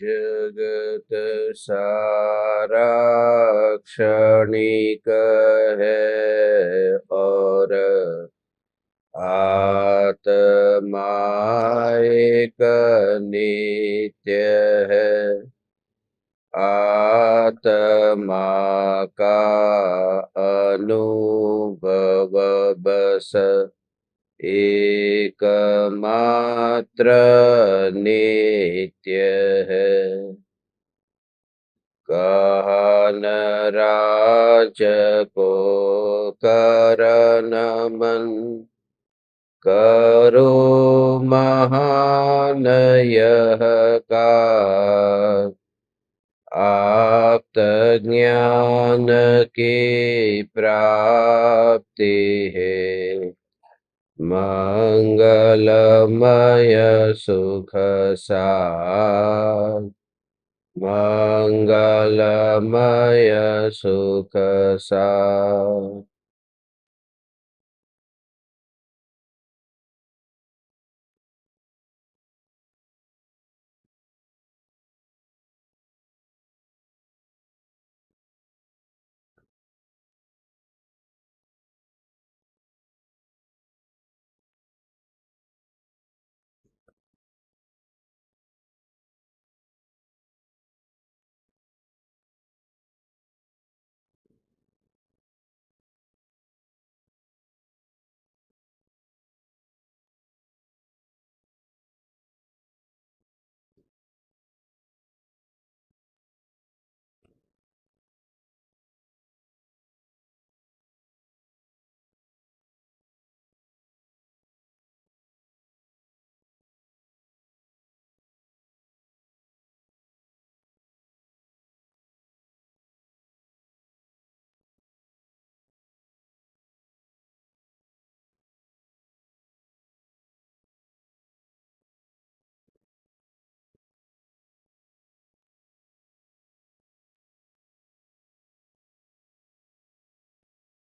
जगत सारा क्षणिक है और आत्मा एक नित्य है। आत्मा का अनुभव बस एकमात्र नित्य है। कहन राज को करन मन, करो महान यह कार्य। आप्त ज्ञान की प्राप्ति है, मंगलमय सुख सार। मंगलमय सुख सार।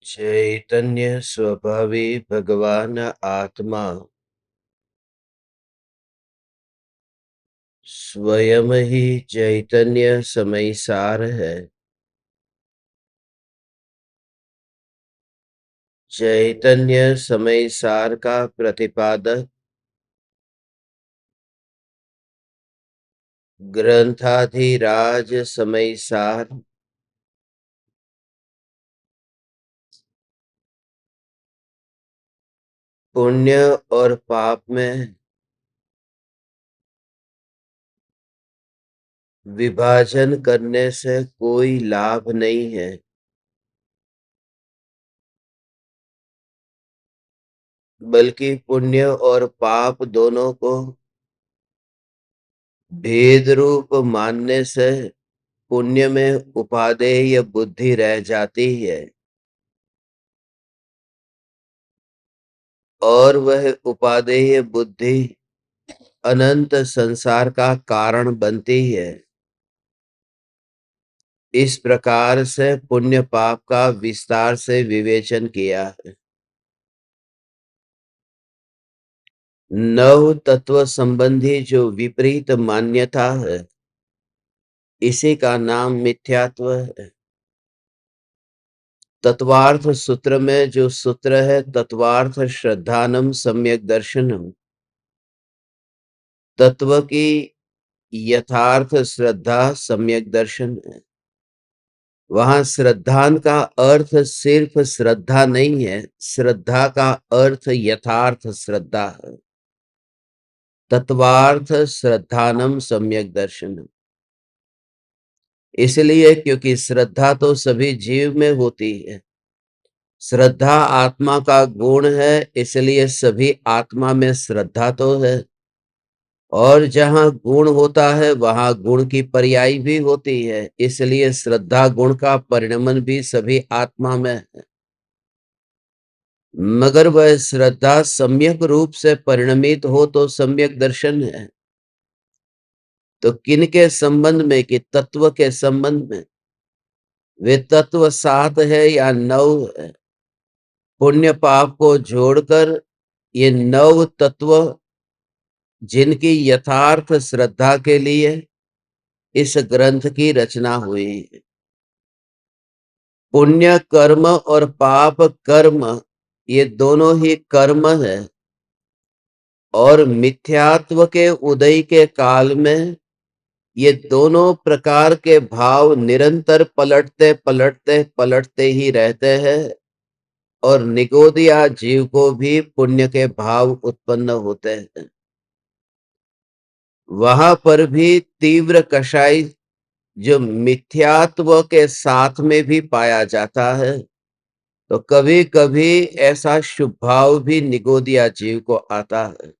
चैतन्य स्वभावी भगवान आत्मा स्वयं ही चैतन्य समय सार है। चैतन्य समय सार का प्रतिपादक ग्रंथाधिराज समय सार पुण्य और पाप में विभाजन करने से कोई लाभ नहीं है, बल्कि पुण्य और पाप दोनों को भेद रूप मानने से पुण्य में उपादेय बुद्धि रह जाती है और वह उपादेय बुद्धि अनंत संसार का कारण बनती है। इस प्रकार से पुण्य पाप का विस्तार से विवेचन किया है। नव तत्व संबंधी जो विपरीत मान्यता है, इसी का नाम मिथ्यात्व है। तत्वार्थ सूत्र में जो सूत्र है, तत्वार्थ श्रद्धानम सम्यक दर्शनम, तत्व की यथार्थ श्रद्धा सम्यक दर्शन है। वहां श्रद्धान का अर्थ सिर्फ श्रद्धा नहीं है, श्रद्धा का अर्थ यथार्थ श्रद्धा है। तत्वार्थ श्रद्धानम सम्यक दर्शनम, इसलिए क्योंकि श्रद्धा तो सभी जीव में होती है। श्रद्धा आत्मा का गुण है, इसलिए सभी आत्मा में श्रद्धा तो है। और जहां गुण होता है वहां गुण की पर्याय भी होती है, इसलिए श्रद्धा गुण का परिणमन भी सभी आत्मा में है। मगर वह श्रद्धा सम्यक रूप से परिणमित हो तो सम्यक दर्शन है। तो किन के संबंध में कि तत्व के संबंध में? वे तत्व 7 है या 9 है? पुण्य पाप को जोड़कर ये 9 तत्व जिनकी यथार्थ श्रद्धा के लिए इस ग्रंथ की रचना हुई है। पुण्य कर्म और पाप कर्म ये दोनों ही कर्म है, और मिथ्यात्व के उदय के काल में ये दोनों प्रकार के भाव निरंतर पलटते पलटते पलटते ही रहते हैं, और निगोदिया जीव को भी पुण्य के भाव उत्पन्न होते हैं। वहां पर भी तीव्र कषाय जो मिथ्यात्व के साथ में भी पाया जाता है, तो कभी कभी ऐसा शुभ भाव भी निगोदिया जीव को आता है।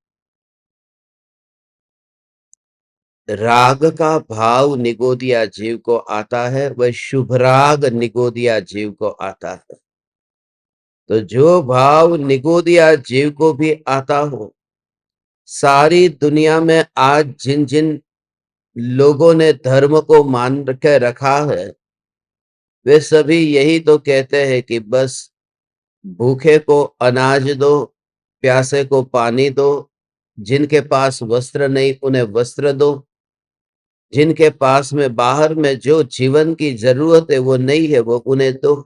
राग का भाव निगोदिया जीव को आता है, वह शुभ राग निगोदिया जीव को आता है। तो जो भाव निगोदिया जीव को भी आता हो, सारी दुनिया में आज जिन जिन लोगों ने धर्म को मान के रखा है, वे सभी यही तो कहते हैं कि बस भूखे को अनाज दो, प्यासे को पानी दो, जिनके पास वस्त्र नहीं उन्हें वस्त्र दो, जिनके पास में बाहर में जो जीवन की जरूरत है वो नहीं है वो उन्हें दो।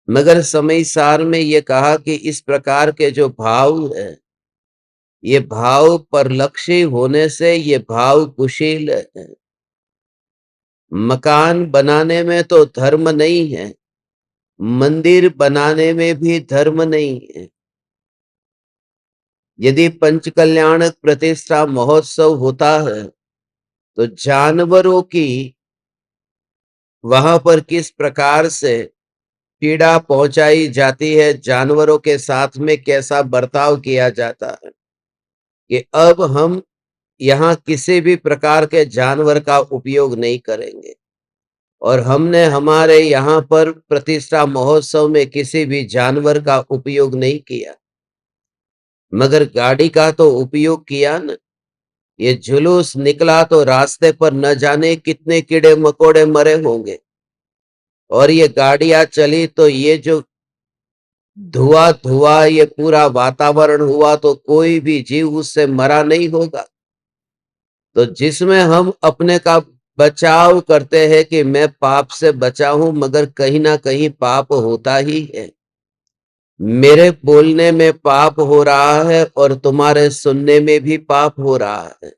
मगर समय सार में ये कहा कि इस प्रकार के जो भाव है, ये भाव परलक्षी होने से ये भाव कुशील है। मकान बनाने में तो धर्म नहीं है, मंदिर बनाने में भी धर्म नहीं है। यदि पंचकल्याणक प्रतिष्ठा महोत्सव होता है, तो जानवरों की वहां पर किस प्रकार से पीड़ा पहुंचाई जाती है, जानवरों के साथ में कैसा बर्ताव किया जाता है, कि अब हम यहाँ किसी भी प्रकार के जानवर का उपयोग नहीं करेंगे। और हमने हमारे यहाँ पर प्रतिष्ठा महोत्सव में किसी भी जानवर का उपयोग नहीं किया, मगर गाड़ी का तो उपयोग किया न। ये जुलूस निकला तो रास्ते पर न जाने कितने कीड़े मकोड़े मरे होंगे, और ये गाड़ियां चली तो ये जो धुआं धुआं ये पूरा वातावरण हुआ, तो कोई भी जीव उससे मरा नहीं होगा। तो जिसमें हम अपने का बचाव करते हैं कि मैं पाप से बचा हूं, मगर कहीं ना कहीं पाप होता ही है। मेरे बोलने में पाप हो रहा है और तुम्हारे सुनने में भी पाप हो रहा है।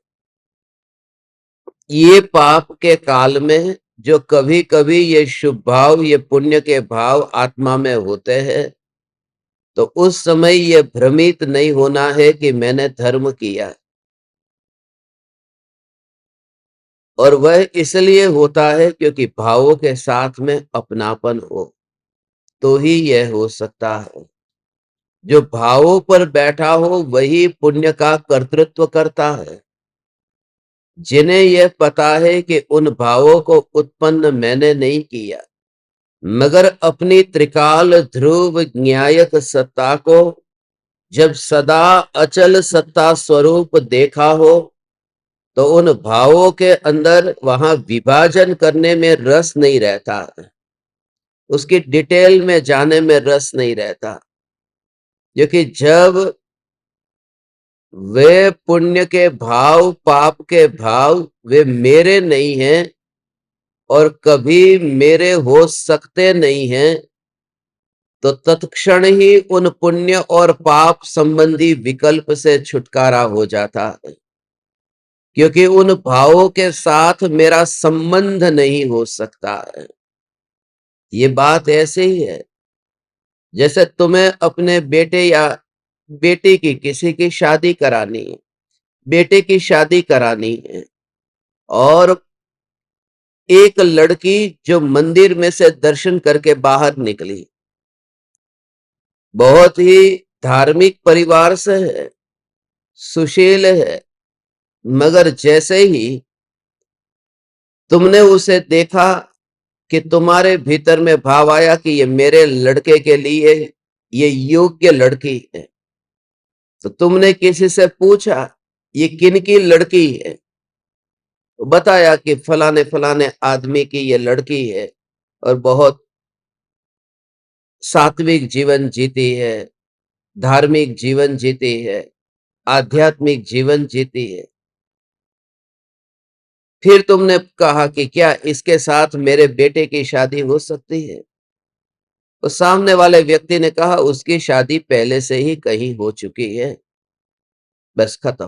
ये पाप के काल में जो कभी कभी ये शुभ भाव ये पुण्य के भाव आत्मा में होते हैं, तो उस समय ये भ्रमित नहीं होना है कि मैंने धर्म किया। और वह इसलिए होता है क्योंकि भावों के साथ में अपनापन हो, तो ही यह हो सकता है। जो भावों पर बैठा हो वही पुण्य का कर्तृत्व करता है। जिन्हें यह पता है कि उन भावों को उत्पन्न मैंने नहीं किया, मगर अपनी त्रिकाल ध्रुव न्यायक सत्ता को जब सदा अचल सत्ता स्वरूप देखा हो, तो उन भावों के अंदर वहां विभाजन करने में रस नहीं रहता, उसकी डिटेल में जाने में रस नहीं रहता। क्योंकि जब वे पुण्य के भाव पाप के भाव वे मेरे नहीं हैं और कभी मेरे हो सकते नहीं हैं, तो तत्क्षण ही उन पुण्य और पाप संबंधी विकल्प से छुटकारा हो जाता है। क्योंकि उन भावों के साथ मेरा संबंध नहीं हो सकता है। ये बात ऐसे ही है जैसे तुम्हें अपने बेटे या बेटी की किसी की शादी करानी है, बेटे की शादी करानी है, और एक लड़की जो मंदिर में से दर्शन करके बाहर निकली, बहुत ही धार्मिक परिवार से है, सुशील है, मगर जैसे ही तुमने उसे देखा कि तुम्हारे भीतर में भाव आया कि ये मेरे लड़के के लिए ये योग्य लड़की है, तो तुमने किसी से पूछा ये किन की लड़की है, बताया कि फलाने फलाने आदमी की ये लड़की है और बहुत सात्विक जीवन जीती है, धार्मिक जीवन जीती है, आध्यात्मिक जीवन जीती है। फिर तुमने कहा कि क्या इसके साथ मेरे बेटे की शादी हो सकती है? तो सामने वाले व्यक्ति ने कहा उसकी शादी पहले से ही कहीं हो चुकी है, बस खत्म।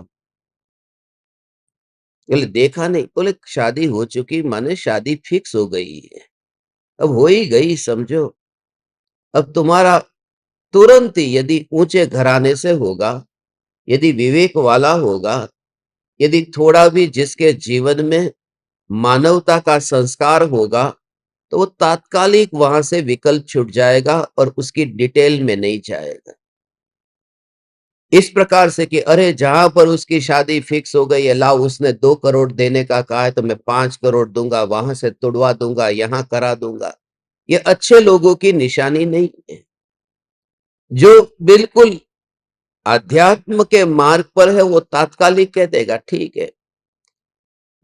बोले देखा नहीं? बोले शादी हो चुकी माने शादी फिक्स हो गई है, अब हो ही गई समझो। अब तुम्हारा तुरंत ही यदि ऊंचे घराने से होगा, यदि विवेक वाला होगा, यदि थोड़ा भी जिसके जीवन में मानवता का संस्कार होगा, तो वो तात्कालिक वहां से विकल्प छूट जाएगा और उसकी डिटेल में नहीं जाएगा। इस प्रकार से कि अरे जहां पर उसकी शादी फिक्स हो गई है, लाओ उसने 2 करोड़ देने का कहा है तो मैं 5 करोड़ दूंगा, वहां से तुड़वा दूंगा, यहां करा दूंगा। ये अच्छे लोगों की निशानी नहीं है। जो बिल्कुल अध्यात्म के मार्ग पर है वो तात्कालिक कह देगा ठीक है।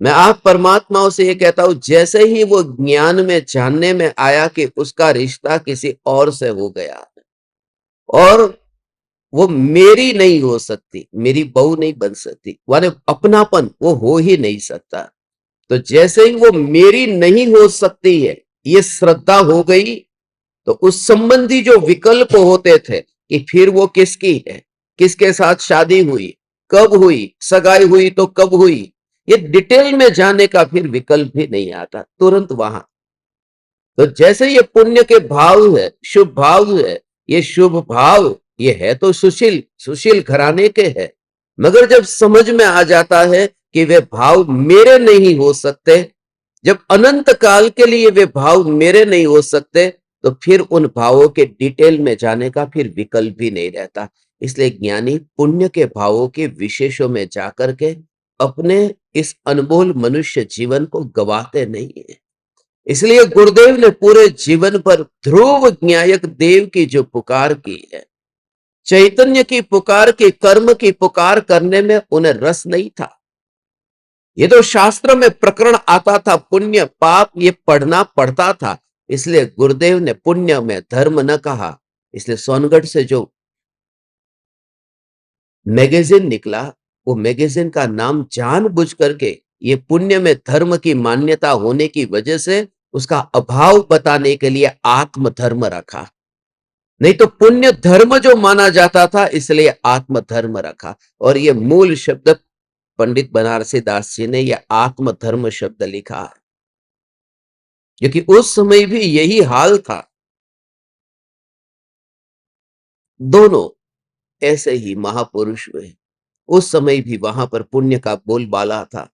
मैं आप परमात्माओं से ये कहता हूं, जैसे ही वो ज्ञान में जानने में आया कि उसका रिश्ता किसी और से हो गया और वो मेरी नहीं हो सकती, मेरी बहू नहीं बन सकती, माने अपनापन वो हो ही नहीं सकता। तो जैसे ही वो मेरी नहीं हो सकती है, ये श्रद्धा हो गई, तो उस संबंधी जो विकल्प होते थे कि फिर वो किसकी है, किसके साथ शादी हुई, कब हुई, सगाई हुई तो कब हुई, ये डिटेल में जाने का फिर विकल्प भी नहीं आता, तुरंत वहां। तो जैसे ये पुण्य के भाव है, शुभ भाव है, ये शुभ भाव ये है तो सुशील सुशील घराने के है, मगर जब समझ में आ जाता है कि वे भाव मेरे नहीं हो सकते, जब अनंत काल के लिए वे भाव मेरे नहीं हो सकते, तो फिर उन भावों के डिटेल में जाने का फिर विकल्प भी नहीं रहता। इसलिए ज्ञानी पुण्य के भावों के विशेषों में जाकर के अपने इस अनमोल मनुष्य जीवन को गवाते नहीं है। इसलिए गुरुदेव ने पूरे जीवन पर ध्रुव न्यायक देव की जो पुकार की है, चैतन्य की पुकार की, कर्म की पुकार करने में उन्हें रस नहीं था। ये तो शास्त्र में प्रकरण आता था, पुण्य पाप ये पढ़ना पड़ता था। इसलिए गुरुदेव ने पुण्य में धर्म न कहा। इसलिए सोनगढ़ से जो मैगजीन निकला, वो मैगजीन का नाम जानबूझ करके ये पुण्य में धर्म की मान्यता होने की वजह से उसका अभाव बताने के लिए आत्म धर्म रखा। नहीं तो पुण्य धर्म जो माना जाता था, इसलिए आत्म धर्म रखा। और ये मूल शब्द पंडित बनारसी दास जी ने यह आत्म धर्म शब्द लिखा है, क्योंकि उस समय भी यही हाल था। दोनों ऐसे ही महापुरुष हुए, उस समय भी वहां पर पुण्य का बोलबाला था।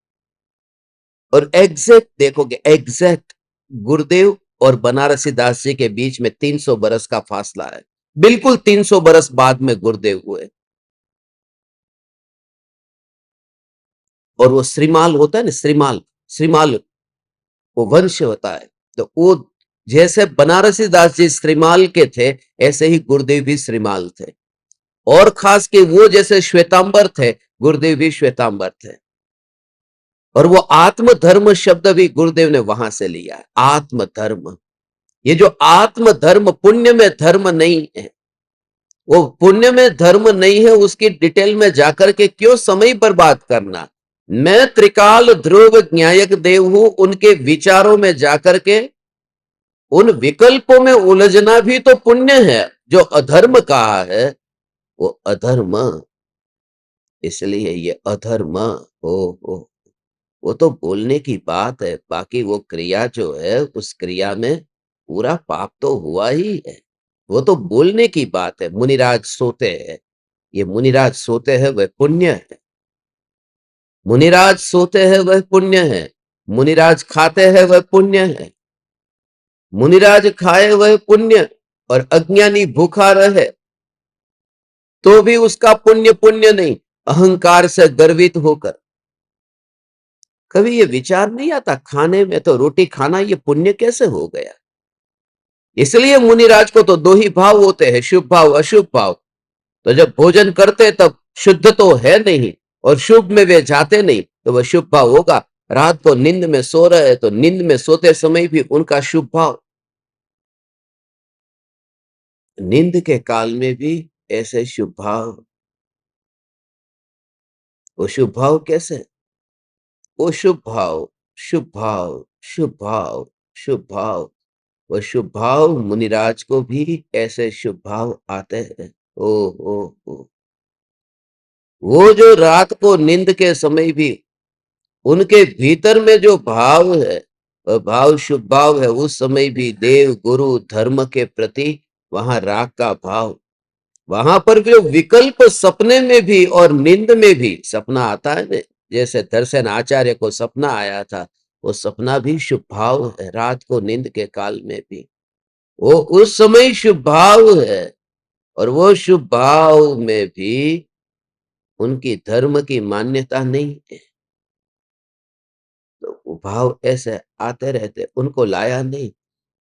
और एग्जैक्ट देखोगे, एग्जैक्ट गुरुदेव और बनारसी दास जी के बीच में 300 बरस का फासला है। बिल्कुल 300 बरस बाद में गुरुदेव हुए। और वो श्रीमाल होता है ना, श्रीमाल, श्रीमाल वो वंश होता है। तो वो जैसे बनारसी दास जी श्रीमाल के थे, ऐसे ही गुरुदेव भी श्रीमाल थे। और खास के वो जैसे श्वेतांबर थे, गुरुदेव भी श्वेतांबर थे। और वो आत्म धर्म शब्द भी गुरुदेव ने वहां से लिया, आत्म धर्म। ये जो आत्म धर्म, पुण्य में धर्म नहीं है, वो पुण्य में धर्म नहीं है, उसकी डिटेल में जाकर के क्यों समय बर्बाद करना। मैं त्रिकाल ध्रुव न्यायक देव हूं, उनके विचारों में जाकर के उन विकल्पों में उलझना भी तो पुण्य है। जो अधर्म कहा है वो अधर्म, इसलिए ये अधर्म हो। वो तो बोलने की बात है, बाकी वो क्रिया जो है, उस क्रिया में पूरा पाप तो हुआ ही है। वो तो बोलने की बात है। मुनिराज सोते हैं, ये मुनिराज सोते हैं वह पुण्य है। मुनिराज सोते हैं वह पुण्य है। मुनिराज खाते हैं वह पुण्य है। मुनिराज खाए वह पुण्य, और अज्ञानी भूखा रहे तो भी उसका पुण्य पुण्य नहीं, अहंकार से गर्वित होकर। कभी ये विचार नहीं आता, खाने में तो रोटी खाना ये पुण्य कैसे हो गया। इसलिए मुनिराज को तो दो ही भाव होते हैं, शुभ भाव अशुभ भाव। तो जब भोजन करते तब शुद्ध तो है नहीं, और शुभ में वे जाते नहीं, तो वह शुभ भाव होगा। रात को नींद में सो रहे तो नींद में सोते समय भी उनका शुभ भाव, नींद के काल में भी ऐसे शुभ भाव। वो शुभ भाव कैसे? वो शुभ भाव, शुभ भाव, शुभ भाव, शुभ भाव, वो शुभ भाव मुनिराज को भी ऐसे शुभ भाव आते हैं। ओ ओ, वो जो रात को नींद के समय भी उनके भीतर में जो भाव है, वह भाव शुभ भाव है। उस समय भी देव गुरु धर्म के प्रति वहां राग का भाव, वहां पर भी विकल्प सपने में भी और नींद में भी सपना आता है ना, जैसे दर्शन आचार्य को सपना आया था, वो सपना भी शुभ भाव है। रात को नींद के काल में भी वो उस समय शुभ भाव है, और वो शुभ भाव में भी उनकी धर्म की मान्यता नहीं है। तो वो भाव ऐसे आते रहते, उनको लाया नहीं,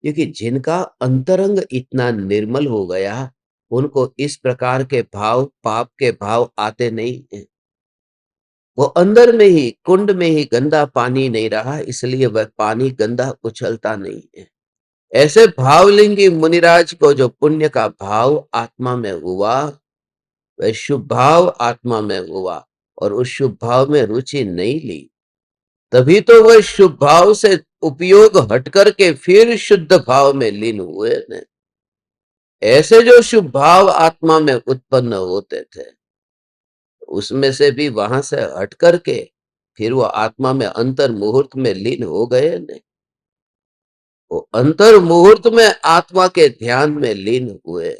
क्योंकि जिनका अंतरंग इतना निर्मल हो गया, उनको इस प्रकार के भाव, पाप के भाव आते नहीं है। वो अंदर में ही, कुंड में ही गंदा पानी नहीं रहा, इसलिए वह पानी गंदा उछलता नहीं है। ऐसे भावलिंगी मुनिराज को जो पुण्य का भाव आत्मा में हुआ, वह शुभ भाव आत्मा में हुआ, और उस शुभ भाव में रुचि नहीं ली, तभी तो वह शुभ भाव से उपयोग हट करके फिर शुद्ध भाव में लीन हुए ने। ऐसे जो शुभ भाव आत्मा में उत्पन्न होते थे, उसमें से भी वहां से हट करके फिर वो आत्मा में अंतर मुहूर्त में लीन हो गए ने। वो अंतर मुहूर्त में आत्मा के ध्यान में लीन हुए।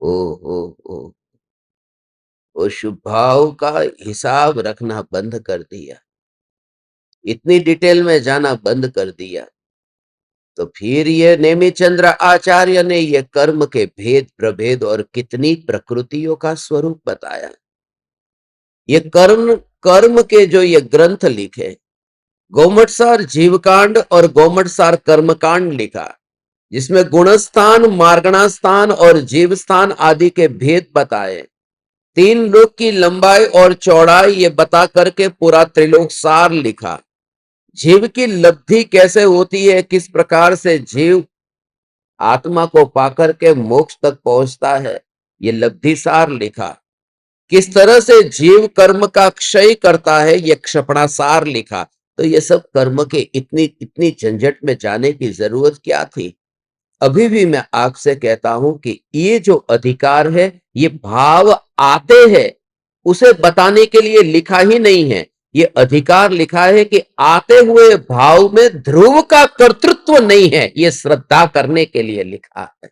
ओ ओ ओ वो शुभ भाव का हिसाब रखना बंद कर दिया, इतनी डिटेल में जाना बंद कर दिया। तो फिर ये नेमिचंद्र आचार्य ने ये कर्म के भेद प्रभेद और कितनी प्रकृतियों का स्वरूप बताया। ये कर्म कर्म के जो ये ग्रंथ लिखे, गोमटसार जीवकांड और गोमटसार कर्मकांड लिखा, जिसमें गुणस्थान, मार्गणास्थान और जीवस्थान आदि के भेद बताए, तीन लोक की लंबाई और चौड़ाई ये बता करके पूरा त्रिलोक सार लिखा। जीव की लब्धि कैसे होती है, किस प्रकार से जीव आत्मा को पाकर के मोक्ष तक पहुंचता है, ये लब्धि सार लिखा। किस तरह से जीव कर्म का क्षय करता है, ये क्षपणासार लिखा। तो ये सब कर्म के इतनी इतनी झंझट में जाने की जरूरत क्या थी? अभी भी मैं आपसे कहता हूं कि ये जो अधिकार है, ये भाव आते हैं उसे बताने के लिए लिखा ही नहीं है। ये अधिकार लिखा है कि आते हुए भाव में ध्रुव का कर्तृत्व नहीं है, ये श्रद्धा करने के लिए लिखा है।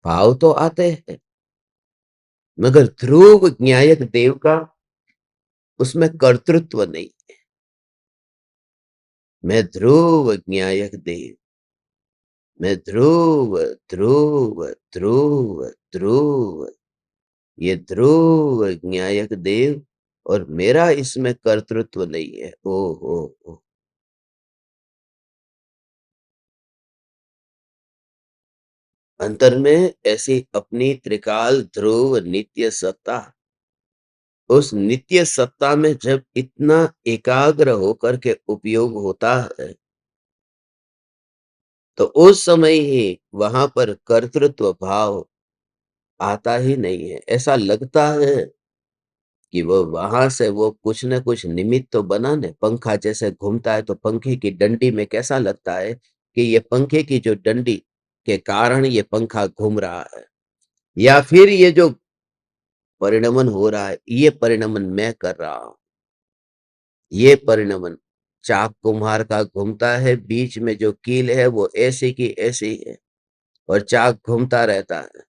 भाव तो आते हैं, मगर ध्रुव न्यायक देव का उसमें कर्तृत्व नहीं। मैं ध्रुव न्यायक देव, मैं ध्रुव ध्रुव ध्रुव ध्रुव, ये ध्रुव न्यायक देव, और मेरा इसमें कर्तृत्व नहीं है। ओ अंतर में ऐसी अपनी त्रिकाल ध्रुव नित्य सत्ता, उस नित्य सत्ता में जब इतना एकाग्र होकर के उपयोग होता है, तो उस समय ही वहां पर कर्तृत्व भाव आता ही नहीं है। ऐसा लगता है कि वो वहां से वो कुछ न कुछ निमित्त तो बना ने, पंखा जैसे घूमता है तो पंखे की डंडी में कैसा लगता है कि ये पंखे की जो डंडी के कारण ये पंखा घूम रहा है, या फिर ये जो परिणमन हो रहा है, ये परिणमन मैं कर रहा हूं। ये परिणमन चाक कुम्हार का घूमता है, बीच में जो कील है वो ऐसी की ऐसी है, और चाक घूमता रहता है।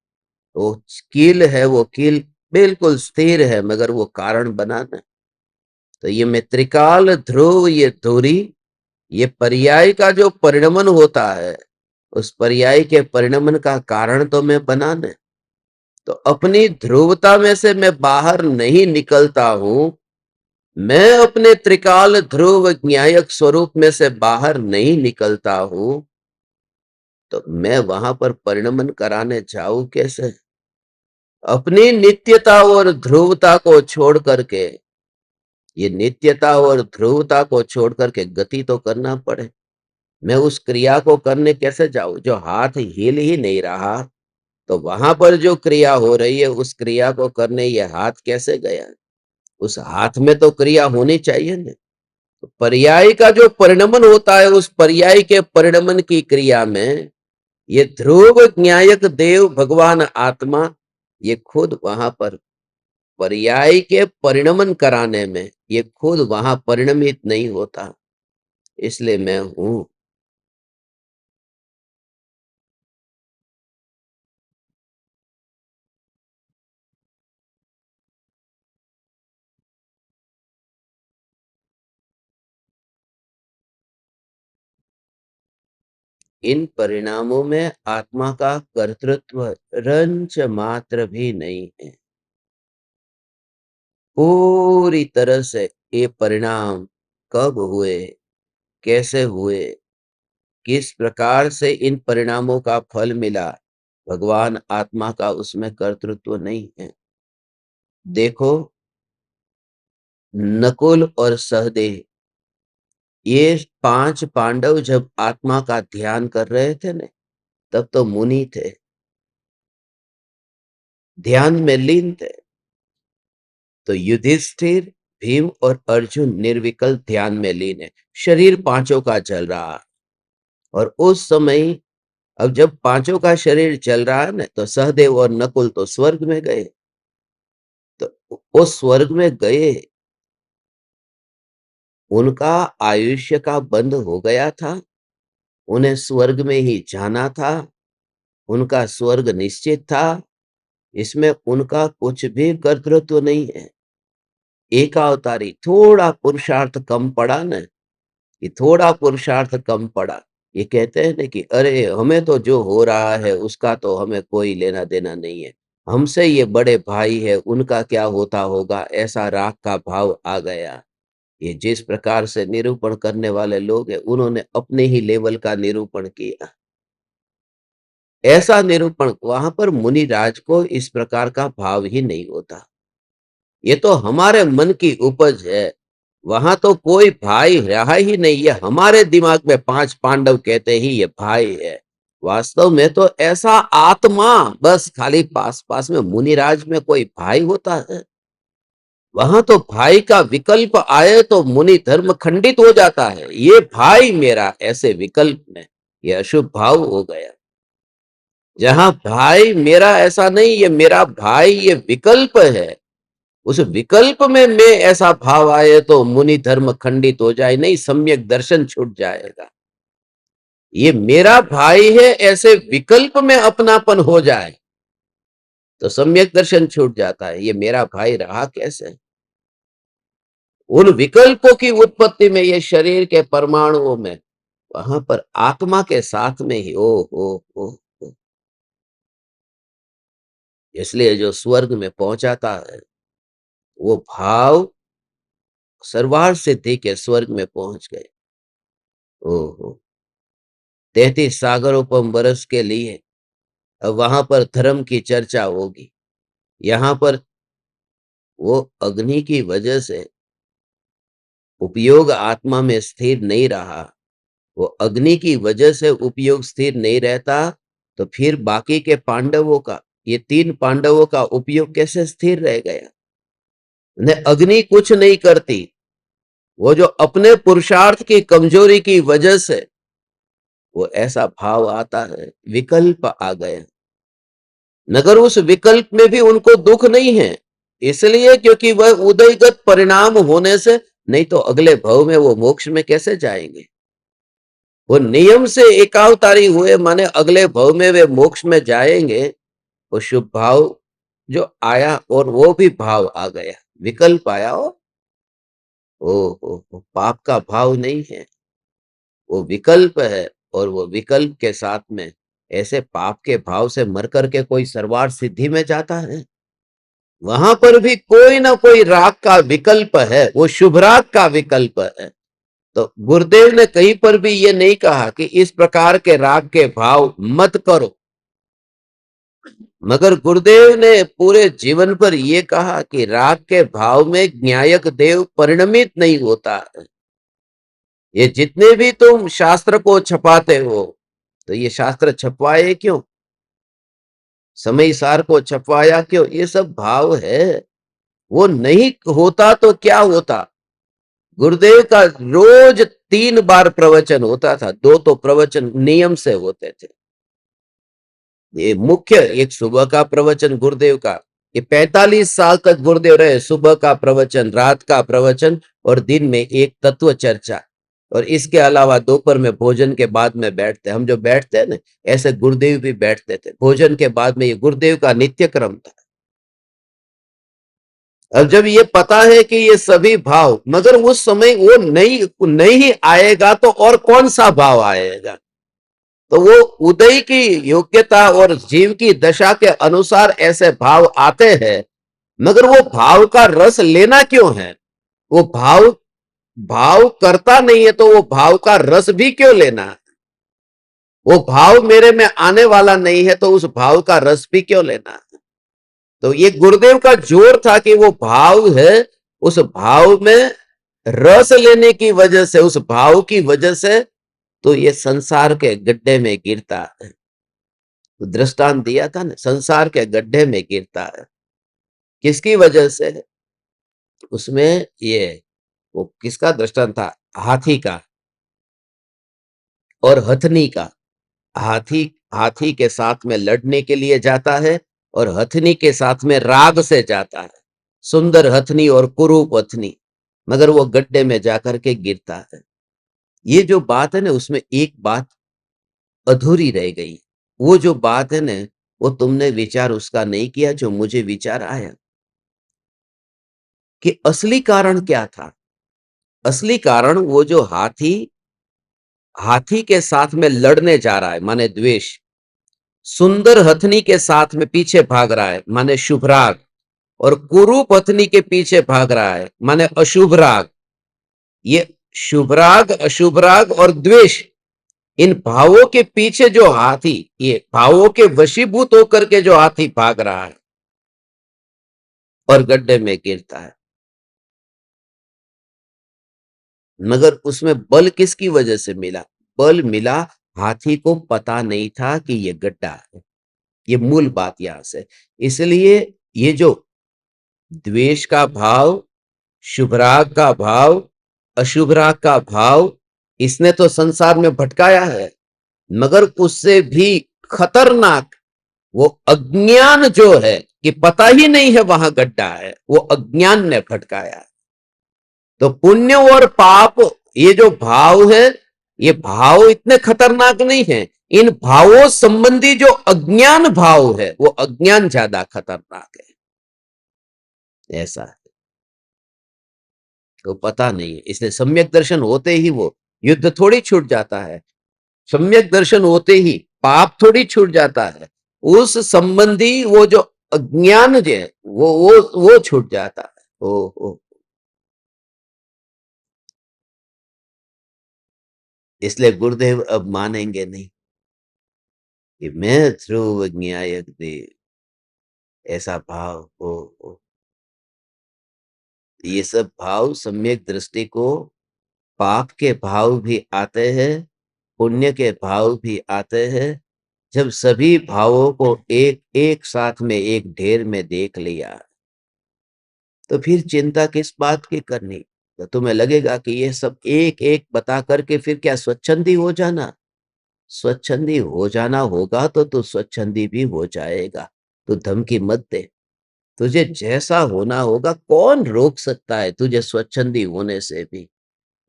वो कील है, वो कील बिल्कुल स्थिर है, मगर वो कारण बना ना। तो ये मैं त्रिकाल ध्रुव, ये धुरी, ये पर्याय का जो परिणमन होता है, उस पर्याय के परिणमन का कारण तो मैं बना न। तो अपनी ध्रुवता में से मैं बाहर नहीं निकलता हूं, मैं अपने त्रिकाल ध्रुव न्यायक स्वरूप में से बाहर नहीं निकलता हूं, तो मैं वहां पर परिणमन कराने जाऊं कैसे? अपनी नित्यता और ध्रुवता को छोड़ करके ये नित्यता और ध्रुवता को छोड़ करके गति तो करना पड़े। मैं उस क्रिया को करने कैसे जाऊं? जो हाथ हिल ही नहीं रहा, तो वहां पर जो क्रिया हो रही है उस क्रिया को करने ये हाथ कैसे गया? उस हाथ में तो क्रिया होनी चाहिए ना। तो पर्याय का जो परिणमन होता है, उस पर्याय के परिणमन की क्रिया में ये ध्रुव न्यायक देव भगवान आत्मा, ये खुद वहां पर पर्याय के परिणमन कराने में ये खुद वहां परिणमित नहीं होता। इसलिए मैं हूं। इन परिणामों में आत्मा का कर्तृत्व रंच मात्र भी नहीं है। पूरी तरह से ये परिणाम कब हुए, कैसे हुए, किस प्रकार से इन परिणामों का फल मिला, भगवान आत्मा का उसमें कर्तृत्व नहीं है। देखो, नकुल और सहदेव, ये 5 पांडव जब आत्मा का ध्यान कर रहे थे ना, तब तो मुनि थे, ध्यान में लीन थे। तो युधिष्ठिर, भीम और अर्जुन निर्विकल्प ध्यान में लीन है, शरीर पांचों का चल रहा है। और उस समय अब जब पांचों का शरीर चल रहा है ना, तो सहदेव और नकुल तो स्वर्ग में गए। तो वो स्वर्ग में गए, उनका आयुष्य का बंध हो गया था, उन्हें स्वर्ग में ही जाना था, उनका स्वर्ग निश्चित था, इसमें उनका कुछ भी कर्तृत्व नहीं है। एकावतारी थोड़ा पुरुषार्थ कम पड़ा ना, ये थोड़ा पुरुषार्थ कम पड़ा, ये कहते हैं ना कि अरे हमें तो जो हो रहा है उसका तो हमें कोई लेना देना नहीं है, हमसे ये बड़े भाई है उनका क्या होता होगा, ऐसा राग का भाव आ गया। ये जिस प्रकार से निरूपण करने वाले लोग हैं, उन्होंने अपने ही लेवल का निरूपण किया। ऐसा निरूपण वहां पर मुनिराज को इस प्रकार का भाव ही नहीं होता। ये तो हमारे मन की उपज है। वहां तो कोई भाई रहा ही नहीं है, हमारे दिमाग में 5 पांडव कहते ही ये भाई है। वास्तव में तो ऐसा आत्मा, बस खाली पास पास में मुनिराज में कोई भाई होता है? वहां तो भाई का विकल्प आए तो मुनि धर्म खंडित हो जाता है। ये भाई मेरा, ऐसे विकल्प में ये अशुभ भाव हो गया। जहां भाई मेरा ऐसा नहीं, ये मेरा भाई, ये विकल्प है। उस विकल्प में मैं ऐसा भाव आए तो मुनि धर्म खंडित हो जाए, नहीं सम्यक दर्शन छूट जाएगा। ये मेरा भाई है, ऐसे विकल्प में अपनापन हो जाए तो सम्यक दर्शन छूट जाता है। ये मेरा भाई रहा कैसे? उन विकल्पों की उत्पत्ति में, ये शरीर के परमाणुओं में, वहां पर आत्मा के साथ में ही ओ। इसलिए जो स्वर्ग में पहुंचाता है, वो भाव सर्वार्थ सिद्धि के स्वर्ग में पहुंच गए। ओहो, 33 सागरों पर बरस के लिए अब वहां पर धर्म की चर्चा होगी। यहाँ पर वो अग्नि की वजह से उपयोग आत्मा में स्थिर नहीं रहा। वो अग्नि की वजह से उपयोग स्थिर नहीं रहता, तो फिर बाकी के पांडवों का, ये 3 पांडवों का उपयोग कैसे स्थिर रह गया? उन्हें अग्नि कुछ नहीं करती। वो जो अपने पुरुषार्थ की कमजोरी की वजह से वो ऐसा भाव आता है, विकल्प आ गया। मगर उस विकल्प में भी उनको दुख नहीं है, इसलिए क्योंकि वह उदयगत परिणाम होने से, नहीं तो अगले भव में वो मोक्ष में कैसे जाएंगे? वो नियम से एकावतारी हुए, माने अगले भव में वे मोक्ष में जाएंगे। वो शुभ भाव जो आया, और वो भी भाव आ गया, विकल्प आया हो। ओ पाप का भाव नहीं है, वो विकल्प है। और वो विकल्प के साथ में ऐसे पाप के भाव से मर करके कोई सर्वार्थ सिद्धि में जाता है? वहां पर भी कोई ना कोई राग का विकल्प है, वो शुभ राग का विकल्प है। तो गुरुदेव ने कहीं पर भी ये नहीं कहा कि इस प्रकार के राग के भाव मत करो। मगर गुरुदेव ने पूरे जीवन पर यह कहा कि राग के भाव में ज्ञायक देव परिणमित नहीं होता है। ये जितने भी तुम शास्त्र को छपाते हो, तो ये शास्त्र छपवाए क्यों? समय सार को छपवाया क्यों? ये सब भाव है। वो नहीं होता तो क्या होता? गुरुदेव का रोज 3 बार प्रवचन होता था, 2 तो प्रवचन नियम से होते थे। ये मुख्य एक सुबह का प्रवचन गुरुदेव का, ये 45 साल तक गुरुदेव रहे, सुबह का प्रवचन, रात का प्रवचन और दिन में एक तत्व चर्चा। और इसके अलावा दोपहर में भोजन के बाद में बैठते, हम जो बैठते हैं ना, ऐसे गुरुदेव भी बैठते थे भोजन के बाद में। ये गुरुदेव का नित्य क्रम था। अब जब ये पता है कि ये सभी भाव, मगर उस समय वो नहीं आएगा तो और कौन सा भाव आएगा? तो वो उदय की योग्यता और जीव की दशा के अनुसार ऐसे भाव आते हैं, मगर वो भाव का रस लेना क्यों है? वो भाव भाव करता नहीं है, तो वो भाव का रस भी क्यों लेना है? वो भाव मेरे में आने वाला नहीं है, तो उस भाव का रस भी क्यों लेना है? तो ये गुरुदेव का जोर था कि वो भाव है, उस भाव में रस लेने की वजह से, उस भाव की वजह से तो ये संसार के गड्ढे में गिरता है। तो दृष्टांत दिया था ना, संसार के गड्ढे में गिरता है। किसकी वजह से? उसमें ये वो किसका दृष्टांत था? हाथी का और हथनी का। हाथी हाथी के साथ में लड़ने के लिए जाता है और हथनी के साथ में राग से जाता है। सुंदर हथनी और कुरूप हथनी, मगर वो गड्ढे में जाकर के गिरता है। ये जो बात है ना, उसमें एक बात अधूरी रह गई। वो जो बात है ना, वो तुमने विचार उसका नहीं किया जो मुझे विचार आया कि असली कारण क्या था। असली कारण वो जो हाथी हाथी के साथ में लड़ने जा रहा है, माने द्वेष। सुंदर हथनी के साथ में पीछे भाग रहा है, माने शुभ राग। और कुरूप हथनी के पीछे भाग रहा है, माने अशुभ राग। ये शुभ राग, अशुभ राग और द्वेष, इन भावों के पीछे जो हाथी, ये भावों के वशीभूत होकर के जो हाथी भाग रहा है और गड्ढे में गिरता है। मगर उसमें बल किसकी वजह से मिला? बल मिला, हाथी को पता नहीं था कि ये गड्ढा है। ये मूल बात यहां से। इसलिए ये जो द्वेष का भाव, शुभ राग का भाव, अशुभ राग का भाव, इसने तो संसार में भटकाया है। मगर उससे भी खतरनाक वो अज्ञान जो है, कि पता ही नहीं है वहां गड्ढा है, वो अज्ञान ने भटकाया। तो पुण्य और पाप, ये जो भाव है, ये भाव इतने खतरनाक नहीं है। इन भावों संबंधी जो अज्ञान भाव है, वो अज्ञान ज्यादा खतरनाक है। ऐसा है, तो पता नहीं है। इसलिए सम्यक दर्शन होते ही वो युद्ध थोड़ी छूट जाता है। सम्यक दर्शन होते ही पाप थोड़ी छूट जाता है। उस संबंधी वो जो अज्ञान जो है, वो छूट जाता है। ओ इसलिए गुरुदेव अब मानेंगे नहीं कि मैं ध्रुव ज्ञायक देव, ऐसा भाव हो। ये सब भाव सम्यक दृष्टि को, पाप के भाव भी आते हैं, पुण्य के भाव भी आते हैं। जब सभी भावों को एक एक साथ में एक ढेर में देख लिया, तो फिर चिंता किस बात की करनी? तो तुम्हें लगेगा कि ये सब एक एक बता करके फिर क्या स्वच्छंदी हो जाना? स्वच्छंदी हो जाना होगा तो तू स्वच्छंदी भी हो जाएगा। तू धमकी मत दे। तुझे जैसा होना होगा, कौन रोक सकता है तुझे स्वच्छंदी होने से भी?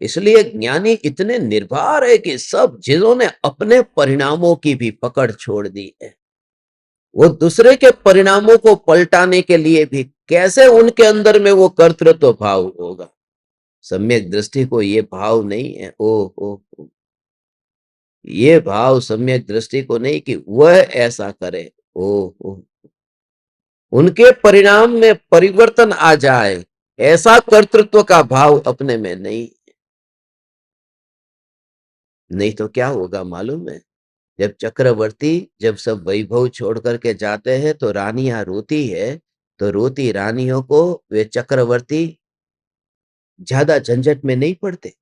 इसलिए ज्ञानी इतने निर्भर है कि सब जिन्होंने अपने परिणामों की भी पकड़ छोड़ दी है, वो दूसरे के परिणामों को पलटाने के लिए भी कैसे उनके अंदर में वो कर्तृत्व भाव होगा? सम्यक दृष्टि को ये भाव नहीं है। ओ ये भाव सम्यक दृष्टि को नहीं कि वह ऐसा करे। ओ उनके परिणाम में परिवर्तन आ जाए, ऐसा कर्तृत्व का भाव अपने में नहीं। नहीं तो क्या होगा मालूम है? जब चक्रवर्ती जब सब वैभव छोड़ करके जाते हैं तो रानियां रोती है, तो रोती रानियों को वे चक्रवर्ती ज्यादा झंझट में नहीं पड़ते।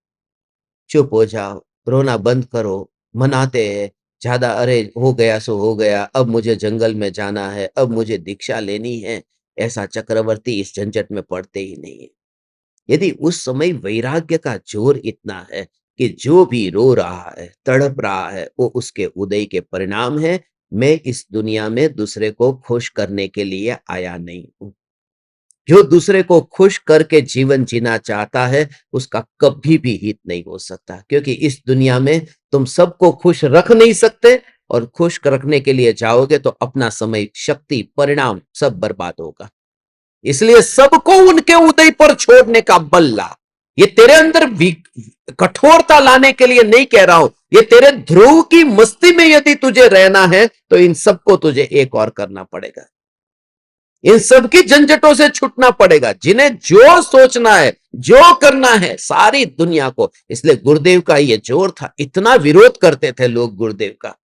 चुप हो जाओ, रोना बंद करो, मनाते हैं, ज्यादा अरे हो गया सो हो गया, अब मुझे जंगल में जाना है, अब मुझे दीक्षा लेनी है, ऐसा चक्रवर्ती इस झंझट में पड़ते ही नहीं है। यदि उस समय वैराग्य का जोर इतना है कि जो भी रो रहा है, तड़प रहा है, वो उसके उदय के परिणाम है। मैं इस दुनिया में दूसरे को खुश करने के लिए आया नहीं हूं। जो दूसरे को खुश करके जीवन जीना चाहता है, उसका कभी भी हित नहीं हो सकता, क्योंकि इस दुनिया में तुम सबको खुश रख नहीं सकते, और खुश रखने के लिए जाओगे तो अपना समय, शक्ति, परिणाम सब बर्बाद होगा। इसलिए सबको उनके उदय पर छोड़ने का बल ला। ये तेरे अंदर कठोरता लाने के लिए नहीं कह रहा हूं, ये तेरे ध्रुव की मस्ती में यदि तुझे रहना है तो इन सबको तुझे एक और करना पड़ेगा। इन सबकी झंझटों से छूटना पड़ेगा। जिन्हें जो सोचना है, जो करना है, सारी दुनिया को। इसलिए गुरुदेव का ये जोर था, इतना विरोध करते थे लोग गुरुदेव का।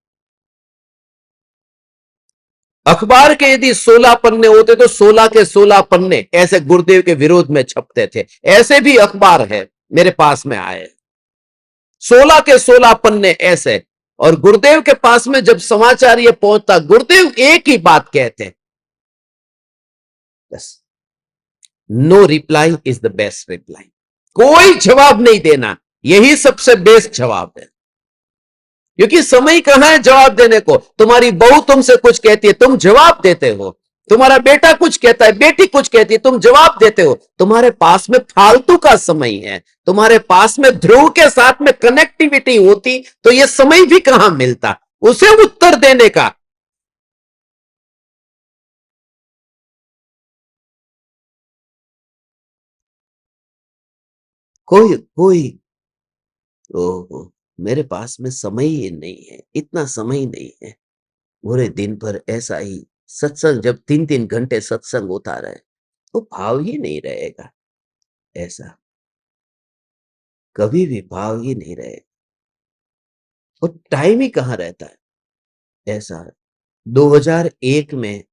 अखबार के यदि 16 पन्ने होते तो 16 के 16 पन्ने ऐसे गुरुदेव के विरोध में छपते थे। ऐसे भी अखबार है मेरे पास में आए, 16 के 16 पन्ने ऐसे। और गुरुदेव के पास में जब समाचार ये पहुंचता, गुरुदेव एक ही बात कहते, बस, no reply is the best reply. कोई जवाब नहीं देना, यही सबसे बेस्ट जवाब है। क्योंकि समय कहां है जवाब देने को। तुम्हारी बहू तुमसे कुछ कहती है, तुम जवाब देते हो। तुम्हारा बेटा कुछ कहता है, बेटी कुछ कहती है, तुम जवाब देते हो। तुम्हारे पास में फालतू का समय है। तुम्हारे पास में ध्रुव के साथ में कनेक्टिविटी होती तो यह समय भी कहां मिलता उसे उत्तर देने का। कोई कोई ओहो, मेरे पास में समय ही नहीं है, इतना समय नहीं है। पूरे दिन पर ऐसा ही सत्संग, जब 3-3 घंटे सत्संग होता रहे तो भाव ही नहीं रहेगा। ऐसा कभी भी भाव ही नहीं रहेगा, और टाइम ही कहाँ रहता है। ऐसा 2001 में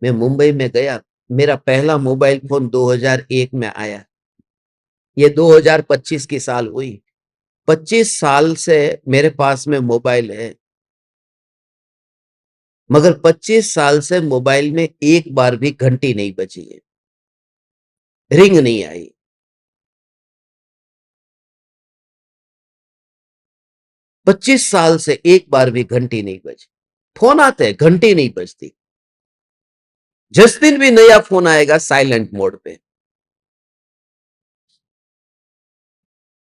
मैं मुंबई में गया, मेरा पहला मोबाइल फोन 2001 में आया। ये 2025 की साल हुई, 25 साल से मेरे पास में मोबाइल है, मगर 25 साल से मोबाइल में एक बार भी घंटी नहीं बजी है, रिंग नहीं आई। 25 साल से एक बार भी घंटी नहीं बजी। फोन आते हैं, घंटी नहीं बजती। जिस दिन भी नया फोन आएगा साइलेंट मोड पे।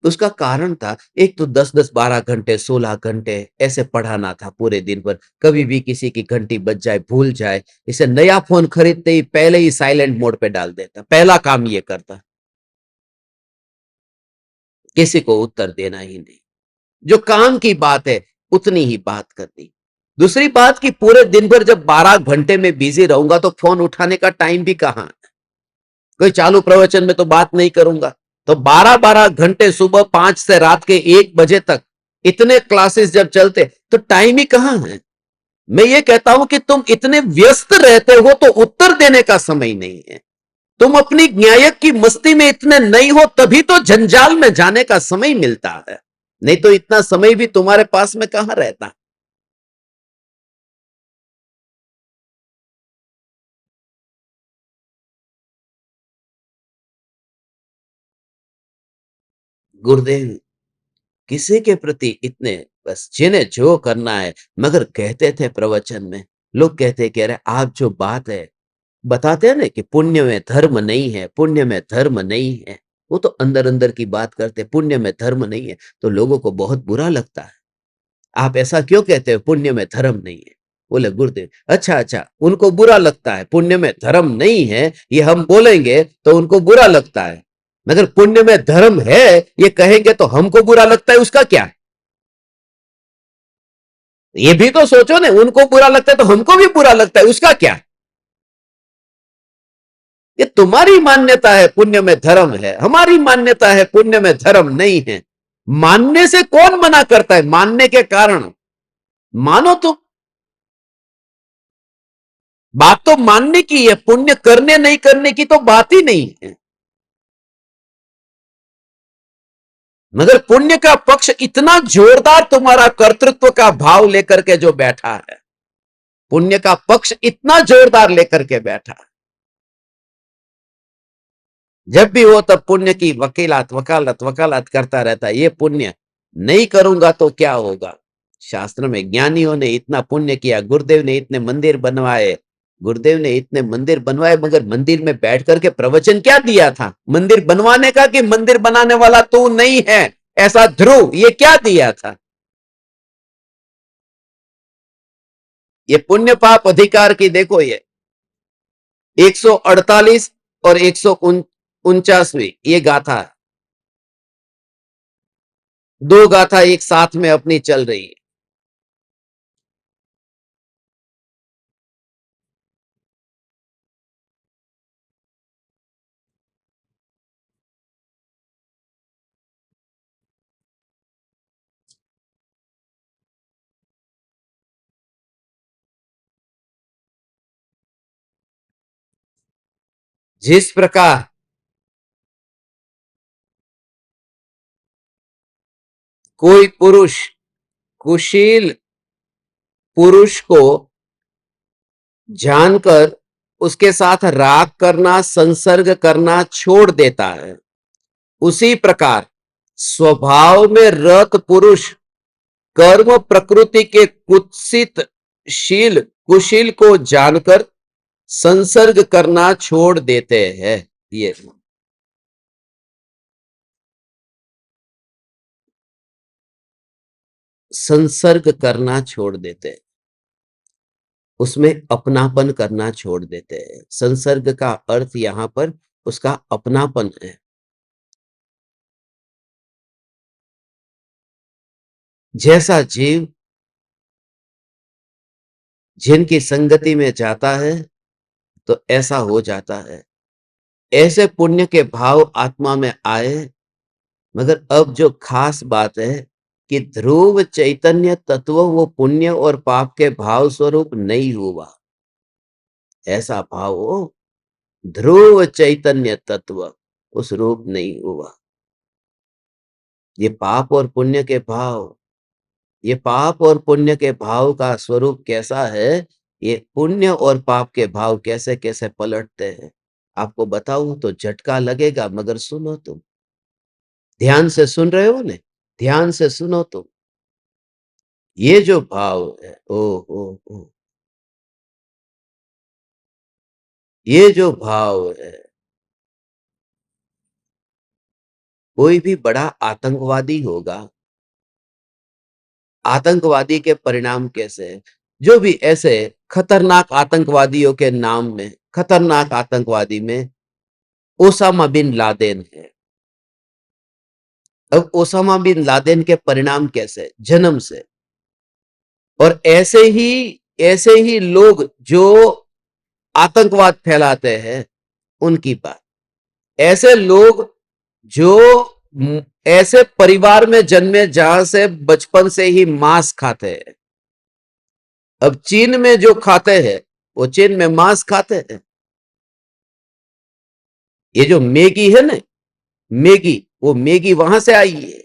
उसका कारण था, एक तो 10-10 12 घंटे 16 घंटे ऐसे पढ़ाना था पूरे दिन पर। कभी भी किसी की घंटी बज जाए, भूल जाए, इसे नया फोन खरीदते ही पहले ही साइलेंट मोड पे डाल देता। पहला काम ये करता, किसी को उत्तर देना ही नहीं। जो काम की बात है उतनी ही बात करनी। दूसरी बात कि पूरे दिन भर जब 12 घंटे में बिजी रहूंगा तो फोन उठाने का टाइम भी कहां। कोई चालू प्रवचन में तो बात नहीं करूंगा। तो 12-12 घंटे, सुबह 5 से रात के 1 बजे तक इतने क्लासेस जब चलते तो टाइम ही कहां है। मैं ये कहता हूं कि तुम इतने व्यस्त रहते हो तो उत्तर देने का समय नहीं है। तुम अपनी न्यायक की मस्ती में इतने नहीं हो, तभी तो जंजाल में जाने का समय मिलता है। नहीं तो इतना समय भी तुम्हारे पास में कहां रहता। गुरुदेव किसी के प्रति इतने, बस जिन्हें जो करना है। मगर कहते थे प्रवचन में, लोग कहते कि अरे आप जो बात है बताते हैं ना कि पुण्य में धर्म नहीं है, पुण्य में धर्म नहीं है। वो तो अंदर अंदर की बात करते, पुण्य में धर्म नहीं है, तो लोगों को बहुत बुरा लगता है। आप ऐसा क्यों कहते हो, पुण्य में धर्म नहीं है। बोले गुरुदेव, अच्छा अच्छा, उनको बुरा लगता है, पुण्य में धर्म नहीं है ये हम बोलेंगे तो उनको बुरा लगता है। मगर पुण्य में धर्म है ये कहेंगे तो हमको बुरा लगता है, उसका क्या। ये भी तो सोचो ना, उनको बुरा लगता है तो हमको भी बुरा लगता है, उसका क्या। ये तुम्हारी मान्यता है पुण्य में धर्म है, हमारी मान्यता है पुण्य में धर्म नहीं है। मानने से कौन मना करता है, मानने के कारण। मानो तो, बात तो मानने की है, पुण्य करने नहीं करने की तो बात ही नहीं है। मगर पुण्य का पक्ष इतना जोरदार तुम्हारा कर्तृत्व का भाव लेकर के जो बैठा है, पुण्य का पक्ष इतना जोरदार लेकर के बैठा है, जब भी हो तब पुण्य की वकीलात वकालत वकालत करता रहता है। ये पुण्य नहीं करूंगा तो क्या होगा। शास्त्र में ज्ञानियों ने इतना पुण्य किया, गुरुदेव ने इतने मंदिर बनवाए, गुरुदेव ने इतने मंदिर बनवाए, मगर मंदिर में बैठ करके प्रवचन क्या दिया था? मंदिर बनवाने का कि मंदिर बनाने वाला तू नहीं है ऐसा ध्रुव, ये क्या दिया था? ये पुण्य पाप अधिकार की देखो, ये 148 और 149वीं ये गाथा, दो गाथा एक साथ में अपनी चल रही है। जिस प्रकार कोई पुरुष कुशील पुरुष को जानकर उसके साथ राग करना संसर्ग करना छोड़ देता है, उसी प्रकार स्वभाव में रत पुरुष कर्म प्रकृति के कुत्सित शील कुशील को जानकर संसर्ग करना छोड़ देते हैं। ये संसर्ग करना छोड़ देते हैं, उसमें अपनापन करना छोड़ देते हैं। संसर्ग का अर्थ यहां पर उसका अपनापन है। जैसा जीव जिनकी संगति में जाता है तो ऐसा हो जाता है। ऐसे पुण्य के भाव आत्मा में आए, मगर अब जो खास बात है कि ध्रुव चैतन्य तत्व वो पुण्य और पाप के भाव स्वरूप नहीं हुआ। ऐसा भाव हो, ध्रुव चैतन्य तत्व उस रूप नहीं हुआ। ये पाप और पुण्य के भाव, ये पाप और पुण्य के भाव का स्वरूप कैसा है, ये पुण्य और पाप के भाव कैसे कैसे पलटते हैं, आपको बताऊं तो झटका लगेगा, मगर सुनो तुम, ध्यान से सुन रहे हो ने, ध्यान से सुनो तुम। ये जो भाव है, ओ ये जो भाव है, कोई भी बड़ा आतंकवादी होगा, आतंकवादी के परिणाम कैसे हैं? जो भी ऐसे खतरनाक आतंकवादियों के नाम में, खतरनाक आतंकवादी में ओसामा बिन लादेन है। अब ओसामा बिन लादेन के परिणाम कैसे? जन्म से। और ऐसे ही लोग जो आतंकवाद फैलाते हैं उनकी बात, ऐसे लोग जो ऐसे परिवार में जन्मे जहां से बचपन से ही मांस खाते हैं। अब चीन में जो खाते हैं वो चीन में मांस खाते हैं। ये जो मैगी है ना, मैगी, वो मैगी वहां से आई है।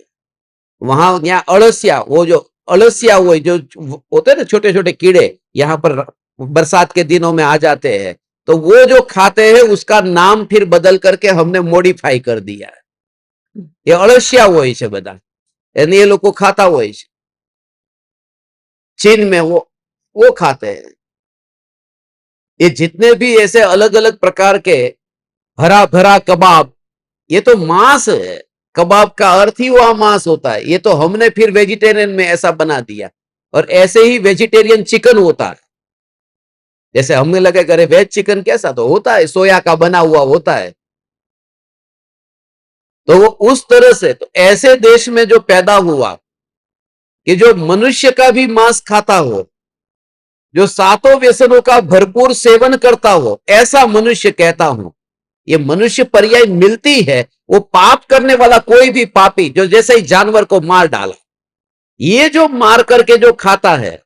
वहां यहाँ अड़सिया, वो जो अड़सिया हुए जो होते हैं ना छोटे छोटे कीड़े, यहाँ पर बरसात के दिनों में आ जाते हैं, तो वो जो खाते हैं उसका नाम फिर बदल करके हमने मॉडिफाई कर दिया है। ये अड़सिया હોય છે બધા, એને ये लोग को खाता હોય છે। चीन में वो खाते हैं। ये जितने भी ऐसे अलग अलग प्रकार के हरा भरा कबाब, ये तो मांस है। कबाब का अर्थ ही वहां मांस होता है। ये तो हमने फिर वेजिटेरियन में ऐसा बना दिया। और ऐसे ही वेजिटेरियन चिकन होता है। जैसे हमें लगे अरे वेज चिकन कैसा, तो होता है सोया का बना हुआ होता है। तो वो उस तरह से, तो ऐसे देश में जो पैदा हुआ कि जो मनुष्य का भी मांस खाता हो, जो सातों व्यसनों का भरपूर सेवन करता हो, ऐसा मनुष्य कहता हूं। ये मनुष्य पर्याय मिलती है। वो पाप करने वाला कोई भी पापी जो जैसे ही जानवर को मार डाला, ये जो मार करके जो खाता है,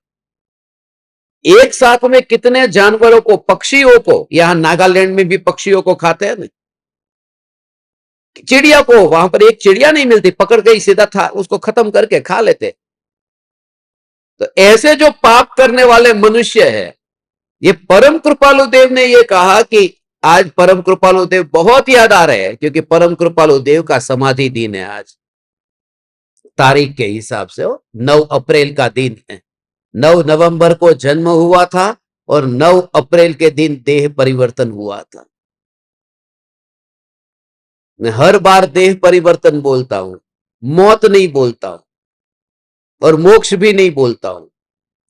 एक साथ में कितने जानवरों को, पक्षियों को, यहां नागालैंड में भी पक्षियों को खाते हैं ना, चिड़िया को, वहां पर एक चिड़िया नहीं मिलती, पकड़ गई सीधा था उसको खत्म करके खा लेते। तो ऐसे जो पाप करने वाले मनुष्य है, ये परम कृपालु देव ने ये कहा कि आज परम कृपालु देव बहुत याद आ रहे हैं, क्योंकि परम कृपालु देव का समाधि दिन है आज, तारीख के हिसाब से 9 अप्रैल का दिन है। 9 नवंबर को जन्म हुआ था और 9 अप्रैल के दिन देह परिवर्तन हुआ था। मैं हर बार देह परिवर्तन बोलता हूं, मौत नहीं बोलता हूं, और मोक्ष भी नहीं बोलता हूं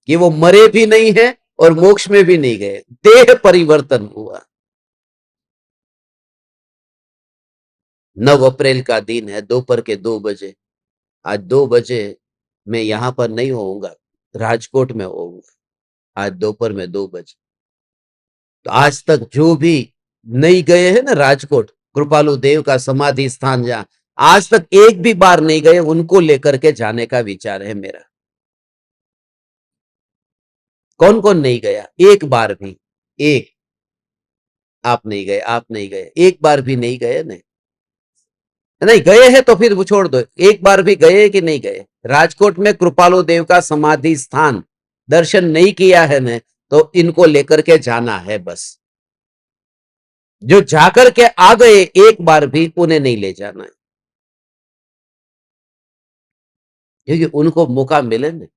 कि वो मरे भी नहीं है और मोक्ष में भी नहीं गए, देह परिवर्तन हुआ। 9 अप्रैल का दिन है, दोपहर के 2 बजे। आज 2 बजे मैं यहां पर नहीं होऊंगा, राजकोट में होऊंगा आज दोपहर में 2 बजे। तो आज तक जो भी नहीं गए हैं ना राजकोट, कृपालु देव का समाधि स्थान जहां आज तक एक भी बार नहीं गए, उनको लेकर के जाने का विचार है मेरा। कौन कौन नहीं गया? एक बार भी, एक, आप नहीं गए, आप नहीं गए, एक बार भी नहीं गए। नहीं नहीं गए हैं तो फिर वो छोड़ दो, एक बार भी गए कि नहीं गए? राजकोट में कृपालु देव का समाधि स्थान दर्शन नहीं किया है ने, तो इनको लेकर के जाना है बस। जो जाकर के आ गए एक बार भी, उन्हें नहीं ले जाना है, क्योंकि उनको मौका मिले नहीं।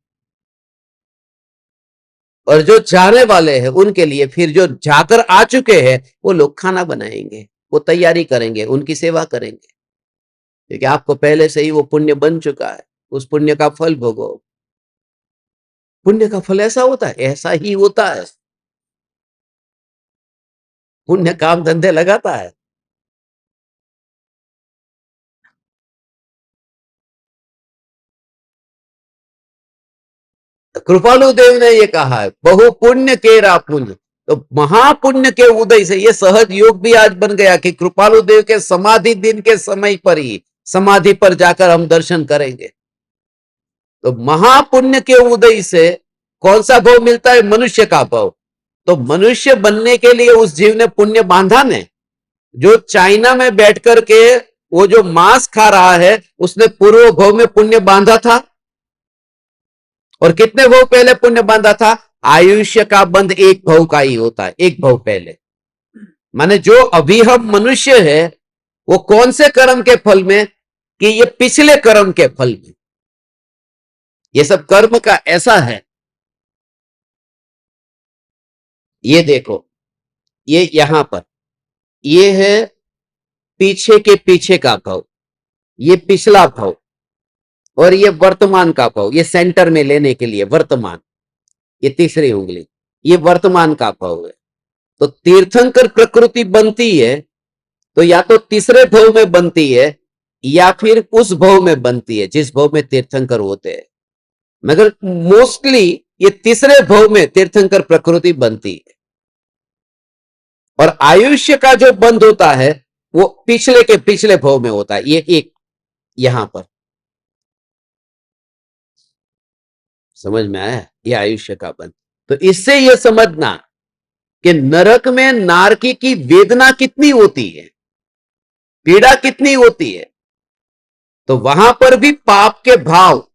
और जो जाने वाले हैं उनके लिए फिर जो जाकर आ चुके हैं वो लोग खाना बनाएंगे, वो तैयारी करेंगे, उनकी सेवा करेंगे, क्योंकि आपको पहले से ही वो पुण्य बन चुका है। उस पुण्य का फल भोगो। पुण्य का फल ऐसा होता है, ऐसा ही होता है। पुण्य काम धंधे लगाता है। कृपालु देव ने ये कहा है, बहु पुण्य केरा पुण्य। तो महापुण्य के उदय से ये सहज योग भी आज बन गया कि कृपालु देव के समाधि दिन के समय पर ही समाधि पर जाकर हम दर्शन करेंगे। तो महापुण्य के उदय से कौन सा भाव मिलता है? मनुष्य का भाव। तो मनुष्य बनने के लिए उस जीव ने पुण्य बांधा ने। जो चाइना में बैठ करके वो जो मांस खा रहा है, उसने पूर्व भाव में पुण्य बांधा था। और कितने भाव पहले पुण्य बांधा था? आयुष्य का बंध एक भाव का ही होता है, एक भाव पहले। माने जो अभी हम मनुष्य है, वो कौन से कर्म के फल में? कि ये पिछले कर्म के फल में। ये सब कर्म का ऐसा है। ये देखो, ये यहां पर ये है पीछे के पीछे का भाव, ये पिछला भाव, और ये वर्तमान का भाव, ये सेंटर में लेने के लिए वर्तमान, ये तीसरी उंगली, ये वर्तमान का भाव है। तो तीर्थंकर प्रकृति बनती है तो या तो तीसरे भाव में बनती है या फिर उस भाव में बनती है जिस भाव में तीर्थंकर होते हैं, मगर मोस्टली ये तीसरे भाव में तीर्थंकर प्रकृति बनती है। और आयुष्य का जो बंध होता है वो पिछले के पिछले भाव में होता है। ये एक यहां पर समझ में आया, ये आयुष्य का बंध। तो इससे यह समझना कि नरक में नारकी की वेदना कितनी होती है, पीड़ा कितनी होती है। तो वहां पर भी पाप के भाव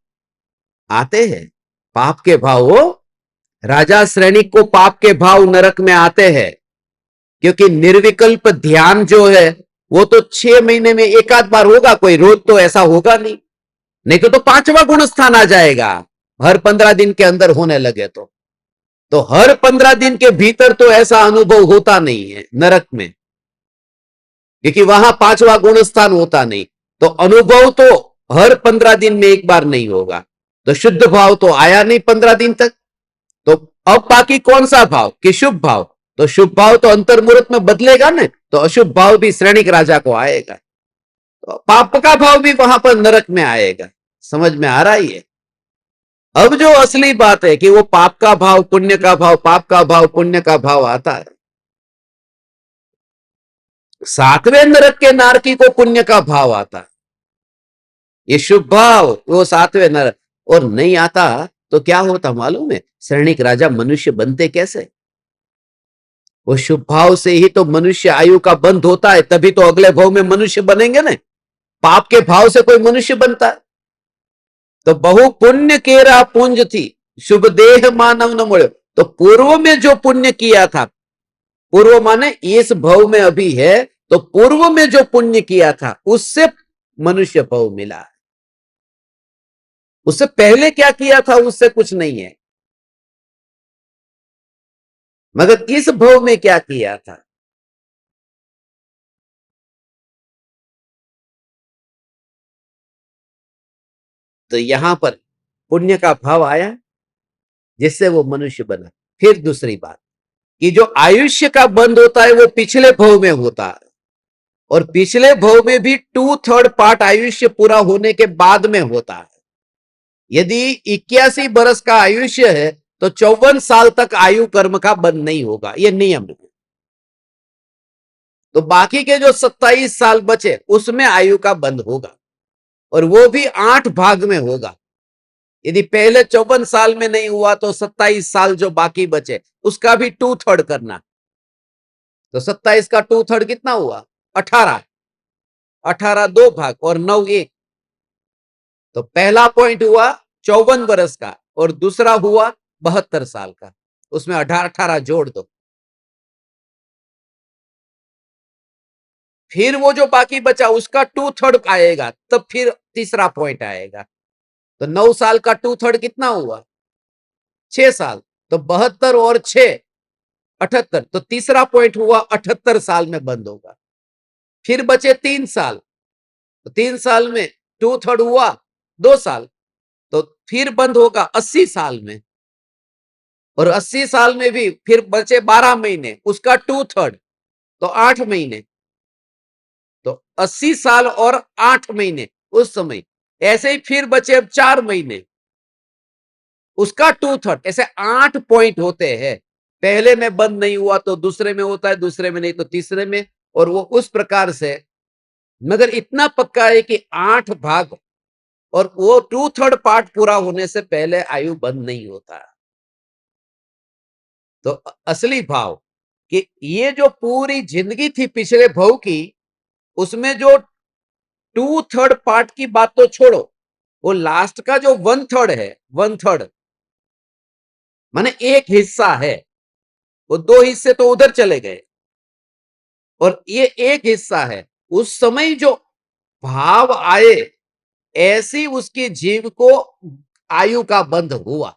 आते हैं, पाप के भाव हो। राजा श्रेणी को पाप के भाव नरक में आते हैं, क्योंकि निर्विकल्प ध्यान जो है वो तो 6 महीने में एक आध बार होगा, कोई रोज तो ऐसा होगा नहीं। नहीं तो 5वां गुण स्थान आ जाएगा हर 15 दिन के अंदर होने लगे तो हर 15 दिन के भीतर तो ऐसा अनुभव होता नहीं है नरक में, क्योंकि वहां 5वां गुण स्थान होता नहीं। तो अनुभव तो हर 15 दिन में एक बार नहीं होगा। तो शुद्ध भाव तो आया नहीं 15 दिन तक। तो अब बाकी कौन सा भाव? कि शुभ भाव। तो शुभ भाव तो अंतर्मुहूर्त में बदलेगा ना, तो अशुभ भाव भी श्रेणिक राजा को आएगा। तो पाप का भाव भी वहां पर नरक में आएगा। समझ में आ रहा है? अब जो असली बात है कि वो पाप का भाव, पुण्य का भाव, पाप का भाव, पुण्य का भाव आता है। 7वें नरक के नारकी को पुण्य का भाव आता है, ये शुभ भाव, वो 7वें नरक। और नहीं आता तो क्या होता मालूम है? सैनिक राजा मनुष्य बनते कैसे? वो शुभ भाव से ही तो मनुष्य आयु का बंध होता है, तभी तो अगले भाव में मनुष्य बनेंगे ना। पाप के भाव से कोई मनुष्य बनता है? तो बहु पुण्य केरा पुंज थी, शुभ देह मानव न मुड़े। तो पूर्व में जो पुण्य किया था, पूर्व माने इस भव में अभी है, तो पूर्व में जो पुण्य किया था उससे मनुष्य भव मिला। उससे पहले क्या किया था उससे कुछ नहीं है, मगर इस भव में क्या किया था। तो यहां पर पुण्य का भाव आया जिससे वो मनुष्य बना। फिर दूसरी बात कि जो आयुष्य का बंध होता है वो पिछले भव में होता है, और पिछले भव में भी 2/3 आयुष्य पूरा होने के बाद में होता है। यदि 81 बरस का आयुष्य है तो 54 साल तक आयु कर्म का बंद नहीं होगा, ये नियम है। तो बाकी के जो 27 साल बचे उसमें आयु का बंद होगा, और वो भी 8 भाग में होगा। यदि पहले 54 साल में नहीं हुआ तो 27 साल जो बाकी बचे उसका भी 2/3 करना। तो 27 का 2/3 कितना हुआ? 18। 18 2 भाग और 9 1। तो पहला पॉइंट हुआ 54 बरस का और दूसरा हुआ 72 साल का, उसमें 18 18 जोड़ दो। फिर वो जो बाकी बचा उसका 2/3 आएगा, तब फिर तीसरा पॉइंट आएगा। तो 9 साल का 2/3 कितना हुआ? 6 साल। तो 72 और 6 78। तो तीसरा पॉइंट हुआ 78 साल में बंद होगा। फिर बचे 3 साल, तो 3 साल में 2/3 हुआ 2 साल, तो फिर बंद होगा 80 साल में। और 80 साल में भी फिर बचे 12 महीने, उसका 2/3 तो 8 महीने। तो 80 साल और 8 महीने उस समय। ऐसे ही फिर बचे अब 4 महीने, उसका 2/3। ऐसे 8 पॉइंट होते हैं। पहले में बंद नहीं हुआ तो दूसरे में होता है, दूसरे में नहीं तो तीसरे में, और वो उस प्रकार से। मगर इतना पक्का है कि 8 भाग, और वो 2/3 पूरा होने से पहले आयु बंद नहीं होता। तो असली भाव कि ये जो पूरी जिंदगी थी पिछले भव की, उसमें जो 2/3 की बात तो छोड़ो, वो लास्ट का जो 1/3 है, 1/3 माने एक हिस्सा है। वो 2 हिस्से तो उधर चले गए, और ये एक हिस्सा है। उस समय जो भाव आए, ऐसी उसकी जीव को आयु का बंध हुआ।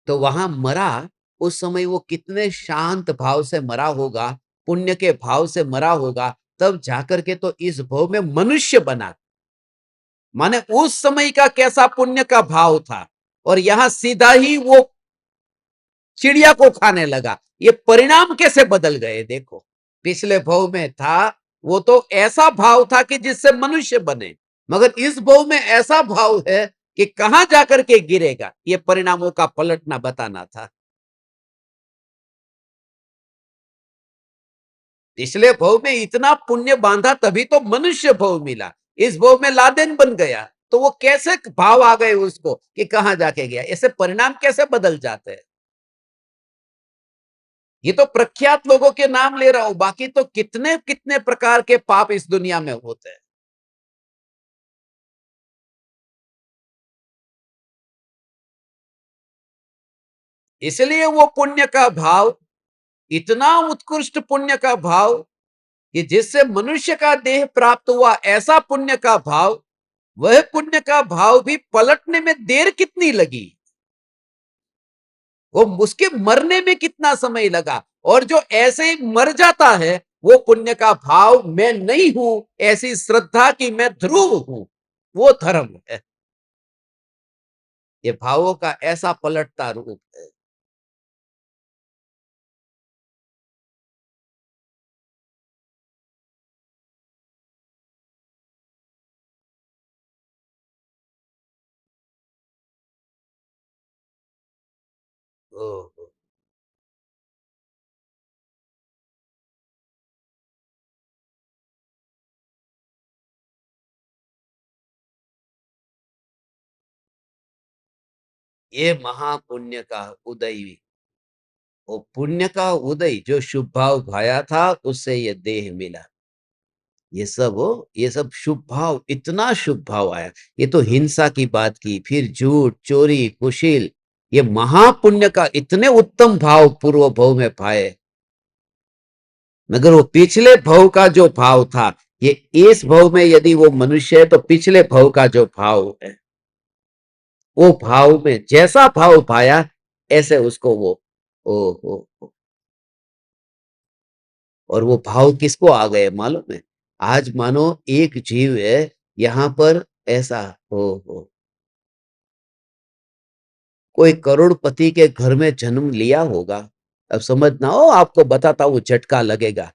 तो वहां मरा, उस समय वो कितने शांत भाव से मरा होगा, पुण्य के भाव से मरा होगा, तब जाकर के तो इस भव में मनुष्य बना। माने उस समय का कैसा पुण्य का भाव था, और यहां सीधा ही वो चिड़िया को खाने लगा। ये परिणाम कैसे बदल गए देखो। पिछले भव में था वो तो ऐसा भाव था कि जिससे मनुष्य बने, मगर इस भव में ऐसा भाव है कि कहां जाकर के गिरेगा, ये परिणामों का पलटना बताना था। पिछले भव में इतना पुण्य बांधा तभी तो मनुष्य भव मिला। इस भव में लादेन बन गया, तो वो कैसे भाव आ गए उसको कि कहां जाके गया। ऐसे परिणाम कैसे बदल जाते हैं। ये तो प्रख्यात लोगों के नाम ले रहा हूं, बाकी तो कितने कितने प्रकार के पाप इस दुनिया में होते हैं। इसलिए वो पुण्य का भाव, इतना उत्कृष्ट पुण्य का भाव कि जिससे मनुष्य का देह प्राप्त हुआ, ऐसा पुण्य का भाव। वह पुण्य का भाव भी पलटने में देर कितनी लगी, वो उसके मरने में कितना समय लगा। और जो ऐसे ही मर जाता है, वो पुण्य का भाव मैं नहीं हूं, ऐसी श्रद्धा की मैं ध्रुव हूं, वो धर्म है। ये भावों का ऐसा पलटता रूप है। ओह, ये महापुण्य का उदय, वो पुण्य का उदय जो शुभ भाव भाया था, उससे ये देह मिला। ये सब शुभ भाव, इतना शुभ भाव आया। ये तो हिंसा की बात की, फिर झूठ, चोरी, कुशील, ये महापुण्य का इतने उत्तम भाव पूर्व भाव में पाए। मगर वो पिछले भव का जो भाव था, ये इस भव में यदि वो मनुष्य है, तो पिछले भव का जो भाव है, वो भाव में जैसा भाव पाया, ऐसे उसको वो ओ, और वो भाव किसको आ गए मालूम है? आज मानो एक जीव है यहां पर, ऐसा हो कोई करोड़पति के घर में जन्म लिया होगा। अब समझना हो, आपको बताता हूं, झटका लगेगा।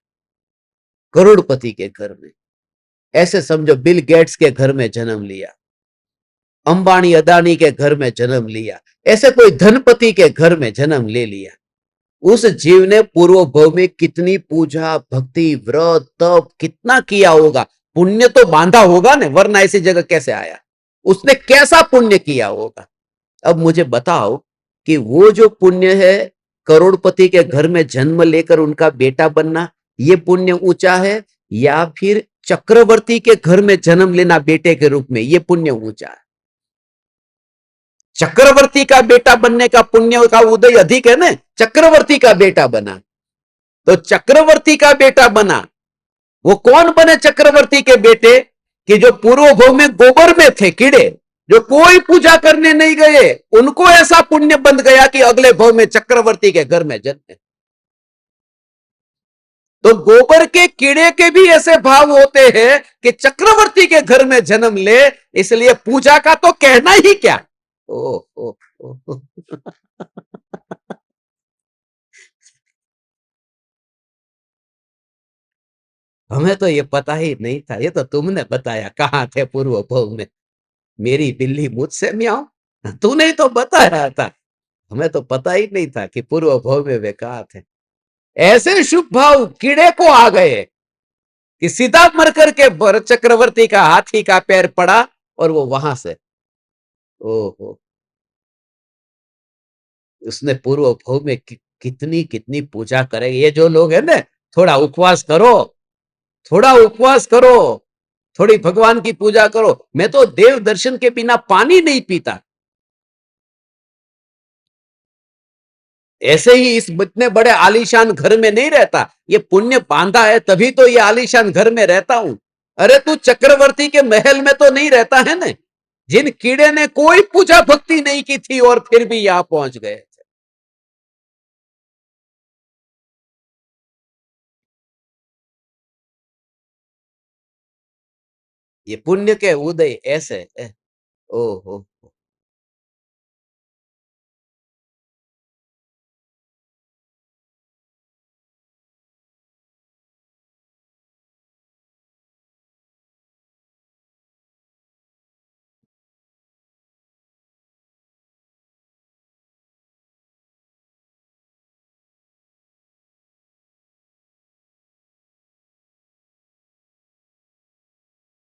करोड़पति के घर में, ऐसे समझो बिल गेट्स के घर में जन्म लिया, अंबानी अदानी के घर में जन्म लिया, ऐसे कोई धनपति के घर में जन्म ले लिया। उस जीव ने पूर्व भव में कितनी पूजा, भक्ति, व्रत, तप कितना किया होगा, पुण्य तो बांधा होगा ना, वरना ऐसी जगह कैसे आया? उसने कैसा पुण्य किया होगा? अब मुझे बताओ कि वो जो पुण्य है, करोड़पति के घर में जन्म लेकर उनका बेटा बनना, ये पुण्य ऊंचा है, या फिर चक्रवर्ती के घर में जन्म लेना बेटे के रूप में, ये पुण्य ऊंचा है? चक्रवर्ती का बेटा बनने का पुण्य का उदय अधिक है ना, चक्रवर्ती का बेटा बना। तो चक्रवर्ती का बेटा बना, वो कौन बने चक्रवर्ती के बेटे? कि जो पूर्व भव में गोबर में थे कीड़े, जो कोई पूजा करने नहीं गए, उनको ऐसा पुण्य बन गया कि अगले भव में चक्रवर्ती के घर में जन्मे। तो गोबर के कीड़े के भी ऐसे भाव होते हैं कि चक्रवर्ती के घर में जन्म ले, इसलिए पूजा का तो कहना ही क्या। ओ, ओ, ओ, ओ। हमें तो ये पता ही नहीं था, ये तो तुमने बताया। कहाँ थे पूर्व भव में? मेरी बिल्ली मुझसे म्याऊं, तूने तो बताया था। हमें तो पता ही नहीं था कि पूर्व भव में वे कहाँ थे। ऐसे शुभ भाव कीड़े को आ गए कि सीधा मर करके भरत चक्रवर्ती का हाथी का पैर पड़ा, और वो वहां से ओहो, उसने पूर्व भव में कितनी कितनी पूजा करे। ये जो लोग है ना, थोड़ा उपवास करो, थोड़ा उपवास करो, थोड़ी भगवान की पूजा करो। मैं तो देव दर्शन के बिना पानी नहीं पीता। ऐसे ही इस इतने बड़े आलीशान घर में नहीं रहता, ये पुण्य बांधा है तभी तो ये आलीशान घर में रहता हूं। अरे तू चक्रवर्ती के महल में तो नहीं रहता है ना, जिन कीड़े ने कोई पूजा भक्ति नहीं की थी और फिर भी यहां पहुंच गए। ये पुण्य के उदय ऐसे ओहो,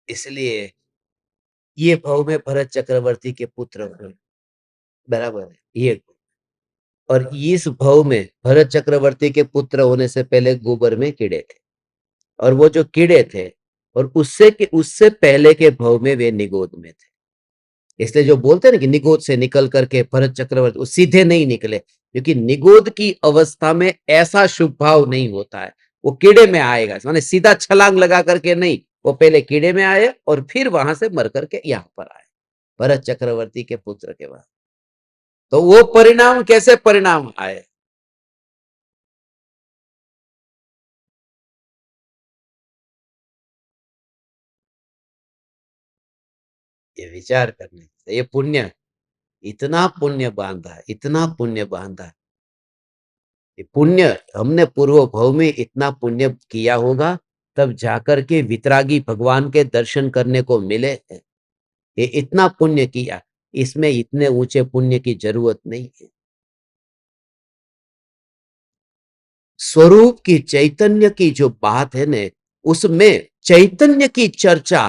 इसलिए ये भाव में भरत चक्रवर्ती के पुत्र हुए। बराबर है ये। और इस भाव में भरत चक्रवर्ती के पुत्र होने से पहले गोबर में कीड़े थे, और वो जो कीड़े थे, और उससे पहले के भाव में वे निगोद में थे। इसलिए जो बोलते हैं ना कि निगोद से निकल करके भरत चक्रवर्ती, वो सीधे नहीं निकले, क्योंकि निगोद की अवस्था में ऐसा शुभ भाव नहीं होता है। वो कीड़े में आएगा, माने सीधा छलांग लगा करके नहीं, वो पहले कीड़े में आए और फिर वहां से मर करके यहाँ पर आए, भरत चक्रवर्ती के पुत्र के बाद। तो वो परिणाम कैसे परिणाम आए? ये विचार करने से, ये पुण्य, इतना पुण्य बांधा, इतना पुण्य बांधा। ये पुण्य हमने पूर्व भव में इतना पुण्य किया होगा, तब जाकर के वितरागी भगवान के दर्शन करने को मिले हैं। ये इतना पुण्य किया, इसमें इतने ऊंचे पुण्य की जरूरत नहीं है। स्वरूप की, चैतन्य की जो बात है ने, उसमें चैतन्य की चर्चा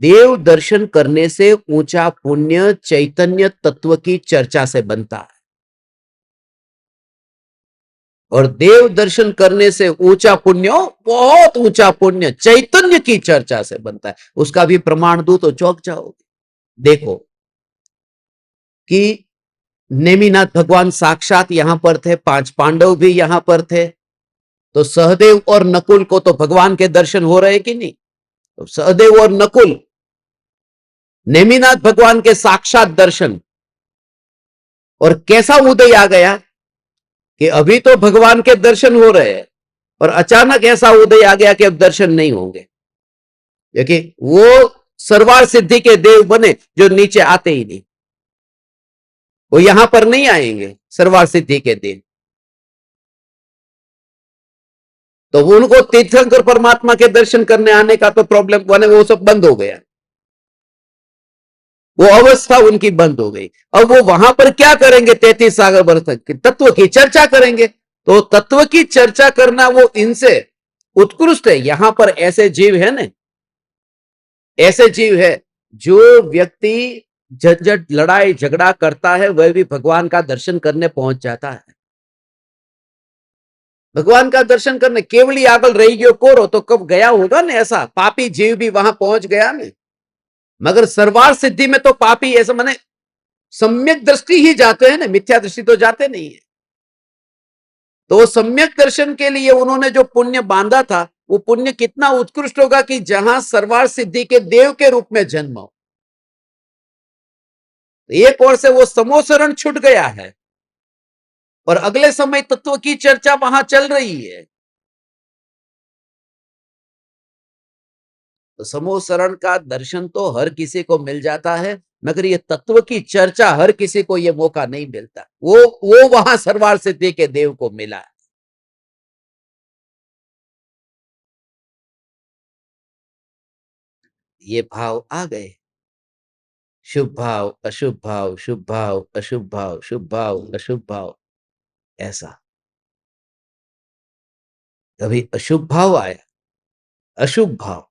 देव दर्शन करने से ऊंचा पुण्य चैतन्य तत्व की चर्चा से बनता है, और देव दर्शन करने से ऊंचा पुण्य, बहुत ऊंचा पुण्य चैतन्य की चर्चा से बनता है। उसका भी प्रमाण दूं तो चौंक जाओगे। देखो कि नेमिनाथ भगवान साक्षात यहां पर थे, 5 पांडव भी यहां पर थे, तो सहदेव और नकुल को तो भगवान के दर्शन हो रहे कि नहीं? तो सहदेव और नकुल, नेमिनाथ भगवान के साक्षात दर्शन, और कैसा उदय आ गया कि अभी तो भगवान के दर्शन हो रहे हैं और अचानक ऐसा उदय आ गया कि अब दर्शन नहीं होंगे, क्योंकि वो सर्वार सिद्धि के देव बने जो नीचे आते ही नहीं, वो यहां पर नहीं आएंगे सर्वार सिद्धि के देव। तो उनको तीर्थंकर परमात्मा के दर्शन करने आने का तो प्रॉब्लम बने, वो सब बंद हो गया, वो अवस्था उनकी बंद हो गई। अब वो वहां पर क्या करेंगे? 33 सागर वर्ष तक तत्व की चर्चा करेंगे। तो तत्व की चर्चा करना वो इनसे उत्कृष्ट है। यहां पर ऐसे जीव है ना, ऐसे जीव है जो व्यक्ति झंझट लड़ाई झगड़ा करता है वह भी भगवान का दर्शन करने पहुंच जाता है। भगवान का दर्शन करने केवली आगल रही गयो कोरो, तो कब गया होगा ना ऐसा पापी जीव भी वहां पहुंच गया ना। मगर सर्वार सिद्धि में तो पापी ऐसा माने सम्यक दृष्टि ही जाते हैं ना, मिथ्या दृष्टि तो जाते नहीं है। तो वो सम्यक दर्शन के लिए उन्होंने जो पुण्य बांधा था, वो पुण्य कितना उत्कृष्ट होगा कि जहां सर्वार सिद्धि के देव के रूप में जन्म हो। एक ओर से वो समोसरण छूट गया है और अगले समय तत्व की चर्चा वहां चल रही है। तो समोसरण का दर्शन तो हर किसी को मिल जाता है, मगर ये तत्व की चर्चा हर किसी को ये मौका नहीं मिलता। वो वहां सर्वार सिद्धि के देव को मिला है। ये भाव आ गए, शुभ भाव अशुभ भाव, शुभ भाव अशुभ भाव, शुभ भाव अशुभ भाव, ऐसा। कभी अशुभ भाव आया, अशुभ भाव,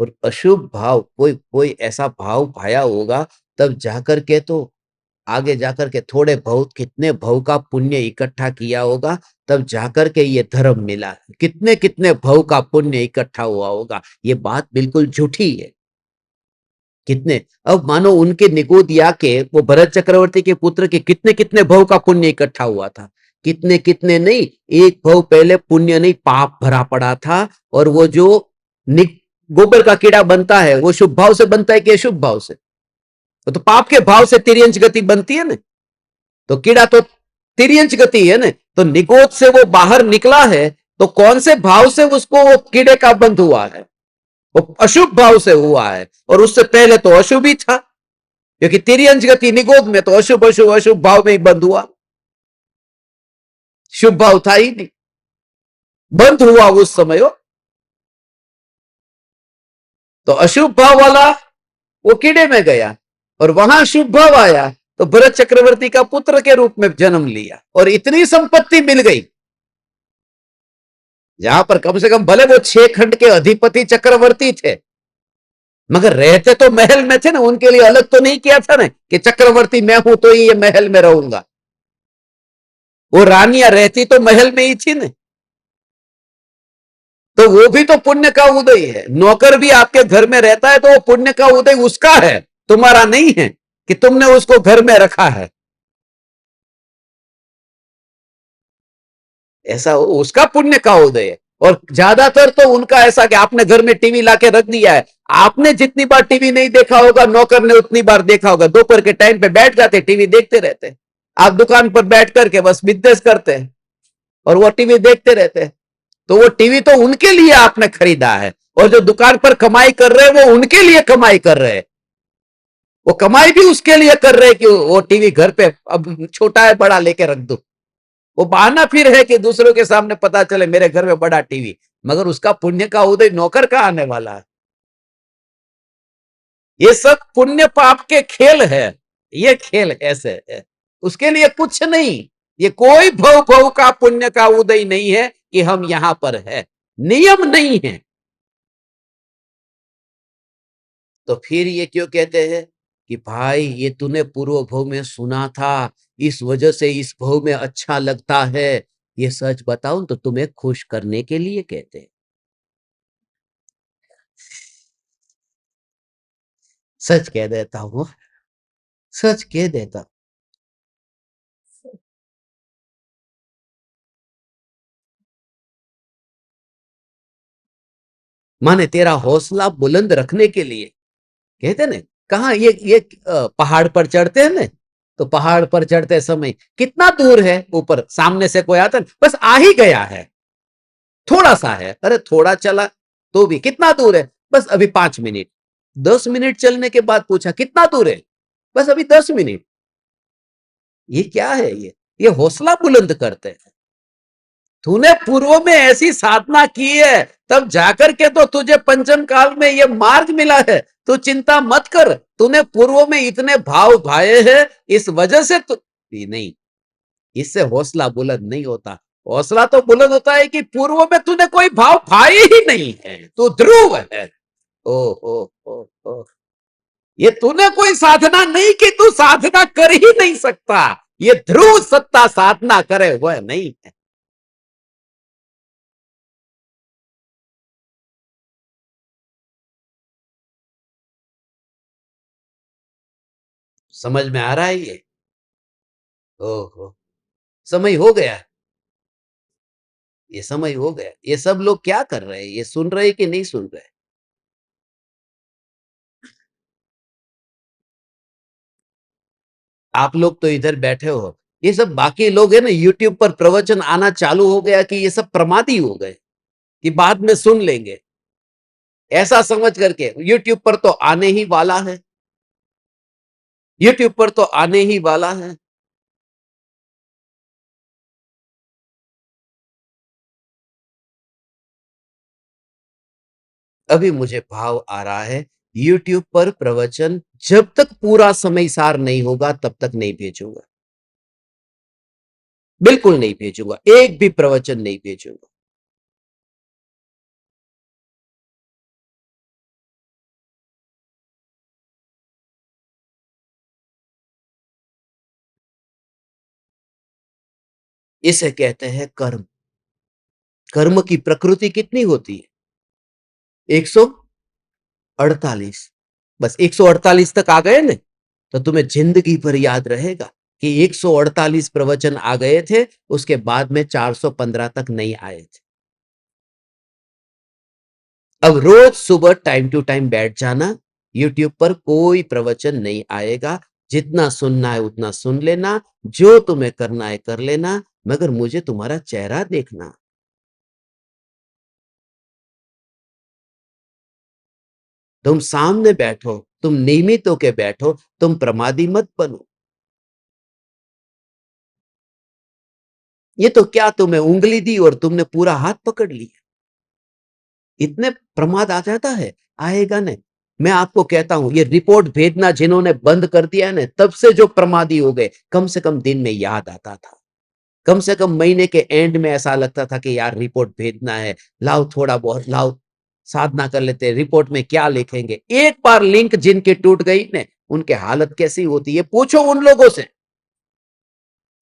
और अशुभ भाव कोई कोई ऐसा भाव पाया होगा, तब जाकर के तो आगे जाकर के थोड़े बहुत कितने भव का पुण्य इकट्ठा किया होगा, तब जाकर के ये धर्म मिला। कितने कितने भव का पुण्य इकट्ठा हुआ होगा, ये बात बिल्कुल झूठी है। कितने, अब मानो उनके निगोदिया के वो भरत चक्रवर्ती के पुत्र के कितने कितने भव का पुण्य इकट्ठा हुआ था। कितने कितने नहीं, एक भव पहले पुण्य नहीं पाप भरा पड़ा था। और वो जो गोबर का कीड़ा बनता है वो शुभ भाव से बनता है कि अशुभ भाव से? तो पाप के भाव से तिर्यंच गति बनती है ना। तो कीड़ा तो तिर्यंच गति है ना। तो निगोद से वो बाहर निकला है, तो कौन से भाव से उसको वो कीड़े का बंध हुआ है? वो अशुभ भाव से हुआ है। और उससे पहले तो अशुभ ही था, क्योंकि तिर्यंच गति निगोद में तो अशुभ अशुभ अशुभ भाव में ही बंद हुआ, शुभ भाव था ही नहीं, बंद हुआ उस समय हो। तो अशुभ भाव वाला वो कीड़े में गया और वहां शुभ भाव आया, तो भरत चक्रवर्ती का पुत्र के रूप में जन्म लिया और इतनी संपत्ति मिल गई, जहां पर कम से कम भले वो 6 खंड के अधिपति चक्रवर्ती थे, मगर रहते तो महल में थे ना। उनके लिए अलग तो नहीं किया था ना कि चक्रवर्ती मैं हूं तो ये महल में रहूंगा। वो रानियां रहती तो महल में ही थी ना। तो वो भी तो पुण्य का उदय है। नौकर भी आपके घर में रहता है तो वो पुण्य का उदय उसका है, तुम्हारा नहीं है कि तुमने उसको घर में रखा है। ऐसा उसका पुण्य का उदय है। और ज्यादातर तो उनका ऐसा कि आपने घर में टीवी लाके रख दिया है, आपने जितनी बार टीवी नहीं देखा होगा नौकर ने उतनी बार देखा होगा। दोपहर के टाइम पे बैठ जाते टीवी देखते रहते, आप दुकान पर बैठ करके बस बिजनेस करते हैं और वो टीवी देखते रहते हैं। तो वो टीवी तो उनके लिए आपने खरीदा है, और जो दुकान पर कमाई कर रहे हैं वो उनके लिए कमाई कर रहे हैं। वो कमाई भी उसके लिए कर रहे हैं कि वो टीवी घर पे अब छोटा है बड़ा लेके रख दो। वो बहाना फिर है कि दूसरों के सामने पता चले मेरे घर में बड़ा टीवी, मगर उसका पुण्य का उदय नौकर का आने वाला है। ये सब पुण्य पाप के खेल है, ये खेल ऐसे है, उसके लिए कुछ नहीं। ये कोई भव भव का पुण्य का उदय नहीं है कि हम यहां पर है, नियम नहीं है। तो फिर ये क्यों कहते हैं कि भाई ये तूने पूर्व भव में सुना था, इस वजह से इस भव में अच्छा लगता है। ये सच बताऊं तो तुम्हें खुश करने के लिए कहते हैं। सच कह देता हूँ, सच कह देता। माने तेरा हौसला बुलंद रखने के लिए कहते ना। कहा ये पहाड़ पर चढ़ते हैं ना, तो पहाड़ पर चढ़ते समय कितना दूर है, ऊपर सामने से कोई आता है, बस आ ही गया है, थोड़ा सा है, अरे थोड़ा चला तो भी कितना दूर है, बस अभी 5 मिनट। 10 मिनट चलने के बाद पूछा कितना दूर है, बस अभी 10 मिनट। ये क्या है, ये हौसला बुलंद करते हैं। तूने पूर्व में ऐसी साधना की है, तब जाकर के तो तुझे पंचम काल में ये मार्ग मिला है। तू चिंता मत कर, तूने पूर्व में इतने भाव भाए हैं, इस वजह से तू नहीं, इससे हौसला बुलंद नहीं होता। हौसला तो बुलंद होता है कि पूर्व में तूने कोई भाव भाई ही नहीं है, तू ध्रुव है। ओ ओ ओ ओ ये तूने कोई साधना नहीं की, तू साधना कर ही नहीं सकता। ये ध्रुव सत्ता साधना करे वह नहीं है। समझ में आ रहा है ये? ओहो, समय हो गया, ये समय हो गया। ये सब लोग क्या कर रहे हैं, ये सुन रहे हैं कि नहीं सुन रहे? आप लोग तो इधर बैठे हो, ये सब बाकी लोग है ना, यूट्यूब पर प्रवचन आना चालू हो गया कि ये सब प्रमादी हो गए कि बाद में सुन लेंगे, ऐसा समझ करके। यूट्यूब पर तो आने ही वाला है, यूट्यूब पर तो आने ही वाला है। अभी मुझे भाव आ रहा है, यूट्यूब पर प्रवचन जब तक पूरा समय सार नहीं होगा तब तक नहीं भेजूंगा, बिल्कुल नहीं भेजूंगा, एक भी प्रवचन नहीं भेजूंगा। इसे कहते हैं कर्म। कर्म की प्रकृति कितनी होती है? 148। बस 148 तक आ गए ना, तो तुम्हें जिंदगी भर याद रहेगा कि 148 प्रवचन आ गए थे, उसके बाद में 415 तक नहीं आए थे। अब रोज सुबह टाइम टू टाइम बैठ जाना, यूट्यूब पर कोई प्रवचन नहीं आएगा। जितना सुनना है उतना सुन लेना, जो तुम्हें करना है कर लेना, मगर मुझे तुम्हारा चेहरा देखना। तुम सामने बैठो, तुम नियमित होके बैठो, तुम प्रमादी मत बनो। ये तो क्या तुम्हें उंगली दी और तुमने पूरा हाथ पकड़ लिया, इतने प्रमाद आ जाता है? आएगा नहीं। मैं आपको कहता हूं, ये रिपोर्ट भेजना जिन्होंने बंद कर दिया है ना, तब से जो प्रमादी हो गए, कम से कम दिन में याद आता था, कम से कम महीने के एंड में ऐसा लगता था कि यार रिपोर्ट भेजना है, लाओ थोड़ा बहुत लाओ, साधना कर लेते हैं, रिपोर्ट में क्या लिखेंगे। एक बार लिंक जिनकी टूट गई ने, उनके हालत कैसी होती है पूछो उन लोगों से।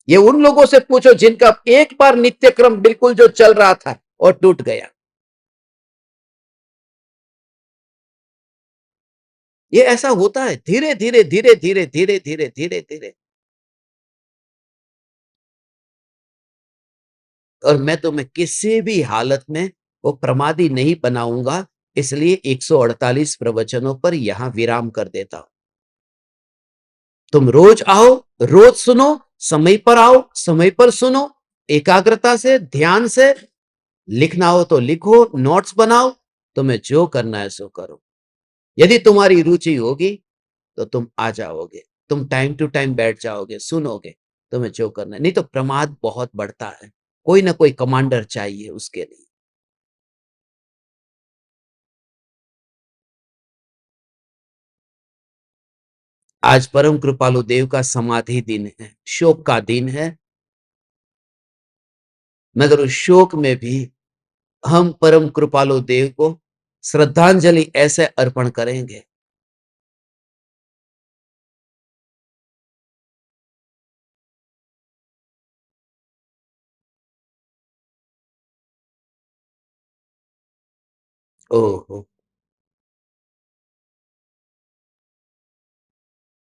ये उन लोगों से पूछो जिनका एक बार नित्य क्रम बिल्कुल जो चल रहा था और टूट गया। ये ऐसा होता है, धीरे धीरे धीरे धीरे धीरे धीरे धीरे धीरे। और मैं तुम्हें किसी भी हालत में वो प्रमादी नहीं बनाऊंगा, इसलिए 148 प्रवचनों पर यहां विराम कर देता हूं। तुम रोज आओ, रोज सुनो, समय पर आओ, समय पर सुनो, एकाग्रता से, ध्यान से। लिखना हो तो लिखो, नोट्स बनाओ, तुम्हें जो करना है सो करो। यदि तुम्हारी रुचि होगी तो तुम आ जाओगे, तुम टाइम टू टाइम बैठ जाओगे, सुनोगे, तुम्हें जो करना है। नहीं तो प्रमाद बहुत बढ़ता है, कोई ना कोई कमांडर चाहिए उसके लिए। आज परम कृपालु देव का समाधि दिन है, शोक का दिन है, मगर उस शोक में भी हम परम कृपालु देव को श्रद्धांजलि ऐसे अर्पण करेंगे ओहो!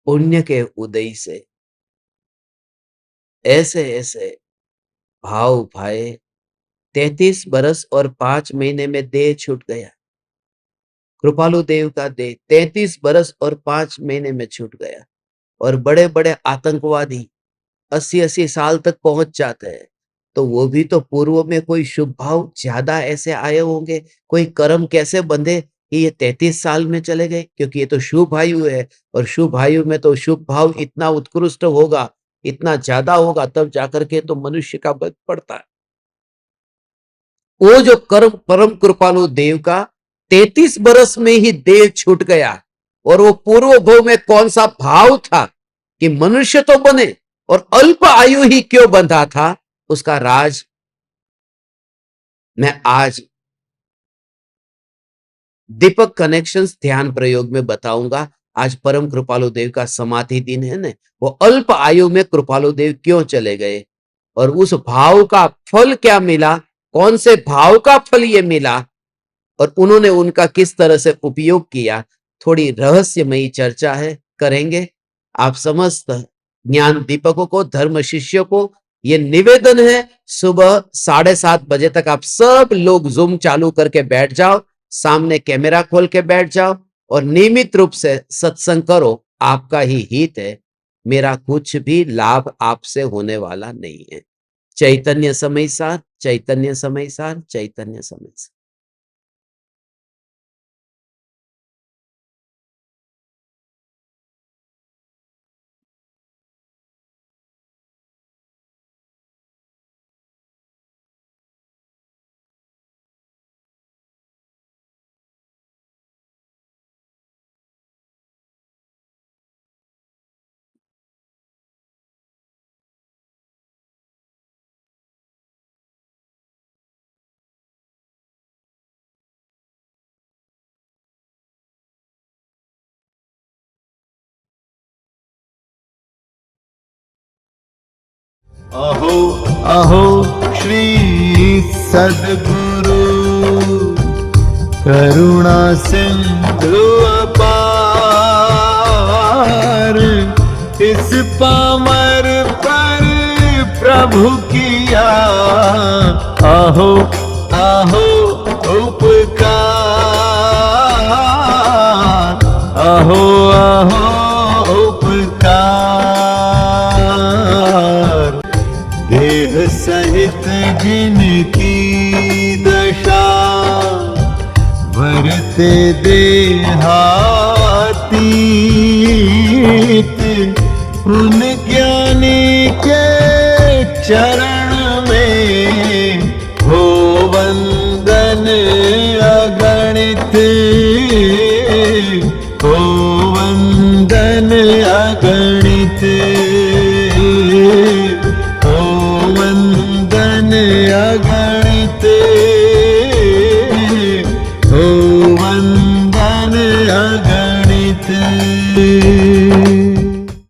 पुण्य के उदय से ऐसे-ऐसे भाव भाए, 33 बरस और 5 महीने में देह छूट गया। कृपालु देव का देह 33 बरस और 5 महीने में छूट गया। और बड़े-बड़े आतंकवादी 80-80 साल तक पहुंच जाते हैं, तो वो भी तो पूर्व में कोई शुभ भाव ज्यादा ऐसे आए होंगे, कोई कर्म कैसे बंधे कि ये 33 साल में चले गए, क्योंकि ये तो शुभ आयु है और शुभ आयु में तो शुभ भाव इतना उत्कृष्ट होगा, इतना ज्यादा होगा, तब जाकर के तो मनुष्य का बल पड़ता है। वो जो कर्म परम कृपालु देव का 33 बरस में ही देह छूट गया। और वो पूर्व भव में कौन सा भाव था कि मनुष्य तो बने, और अल्प आयु ही क्यों बंधा था, उसका राज मैं आज दीपक कनेक्शंस ध्यान प्रयोग में बताऊंगा। आज परम कृपालु देव का समाधि दिन है ना, वो अल्प आयु में कृपालु देव क्यों चले गए और उस भाव का फल क्या मिला, कौन से भाव का फल ये मिला और उन्होंने उनका किस तरह से उपयोग किया। थोड़ी रहस्यमयी चर्चा है, करेंगे। आप समस्त ज्ञान दीपकों को, धर्म शिष्यों को ये निवेदन है, सुबह 7:30 बजे तक आप सब लोग जूम चालू करके बैठ जाओ, सामने कैमरा खोल के बैठ जाओ और नियमित रूप से सत्संग करो। आपका ही हित है, मेरा कुछ भी लाभ आपसे होने वाला नहीं है। चैतन्य समय सार, चैतन्य समय सार, चैतन्य समय सार। अहो अहो श्री सद्गुरु करुणा सिंधु अपार, इस पामर पर प्रभु किया अहो अहो उपकार, अहो अहो उपकार। देह सहित जिनकी दशा वरते देहातीत, उन ज्ञानी के चरण में हो वंदन अगणित, हो वंदन अगणित, हो वंदन अगणित, हो वंदन अगणित।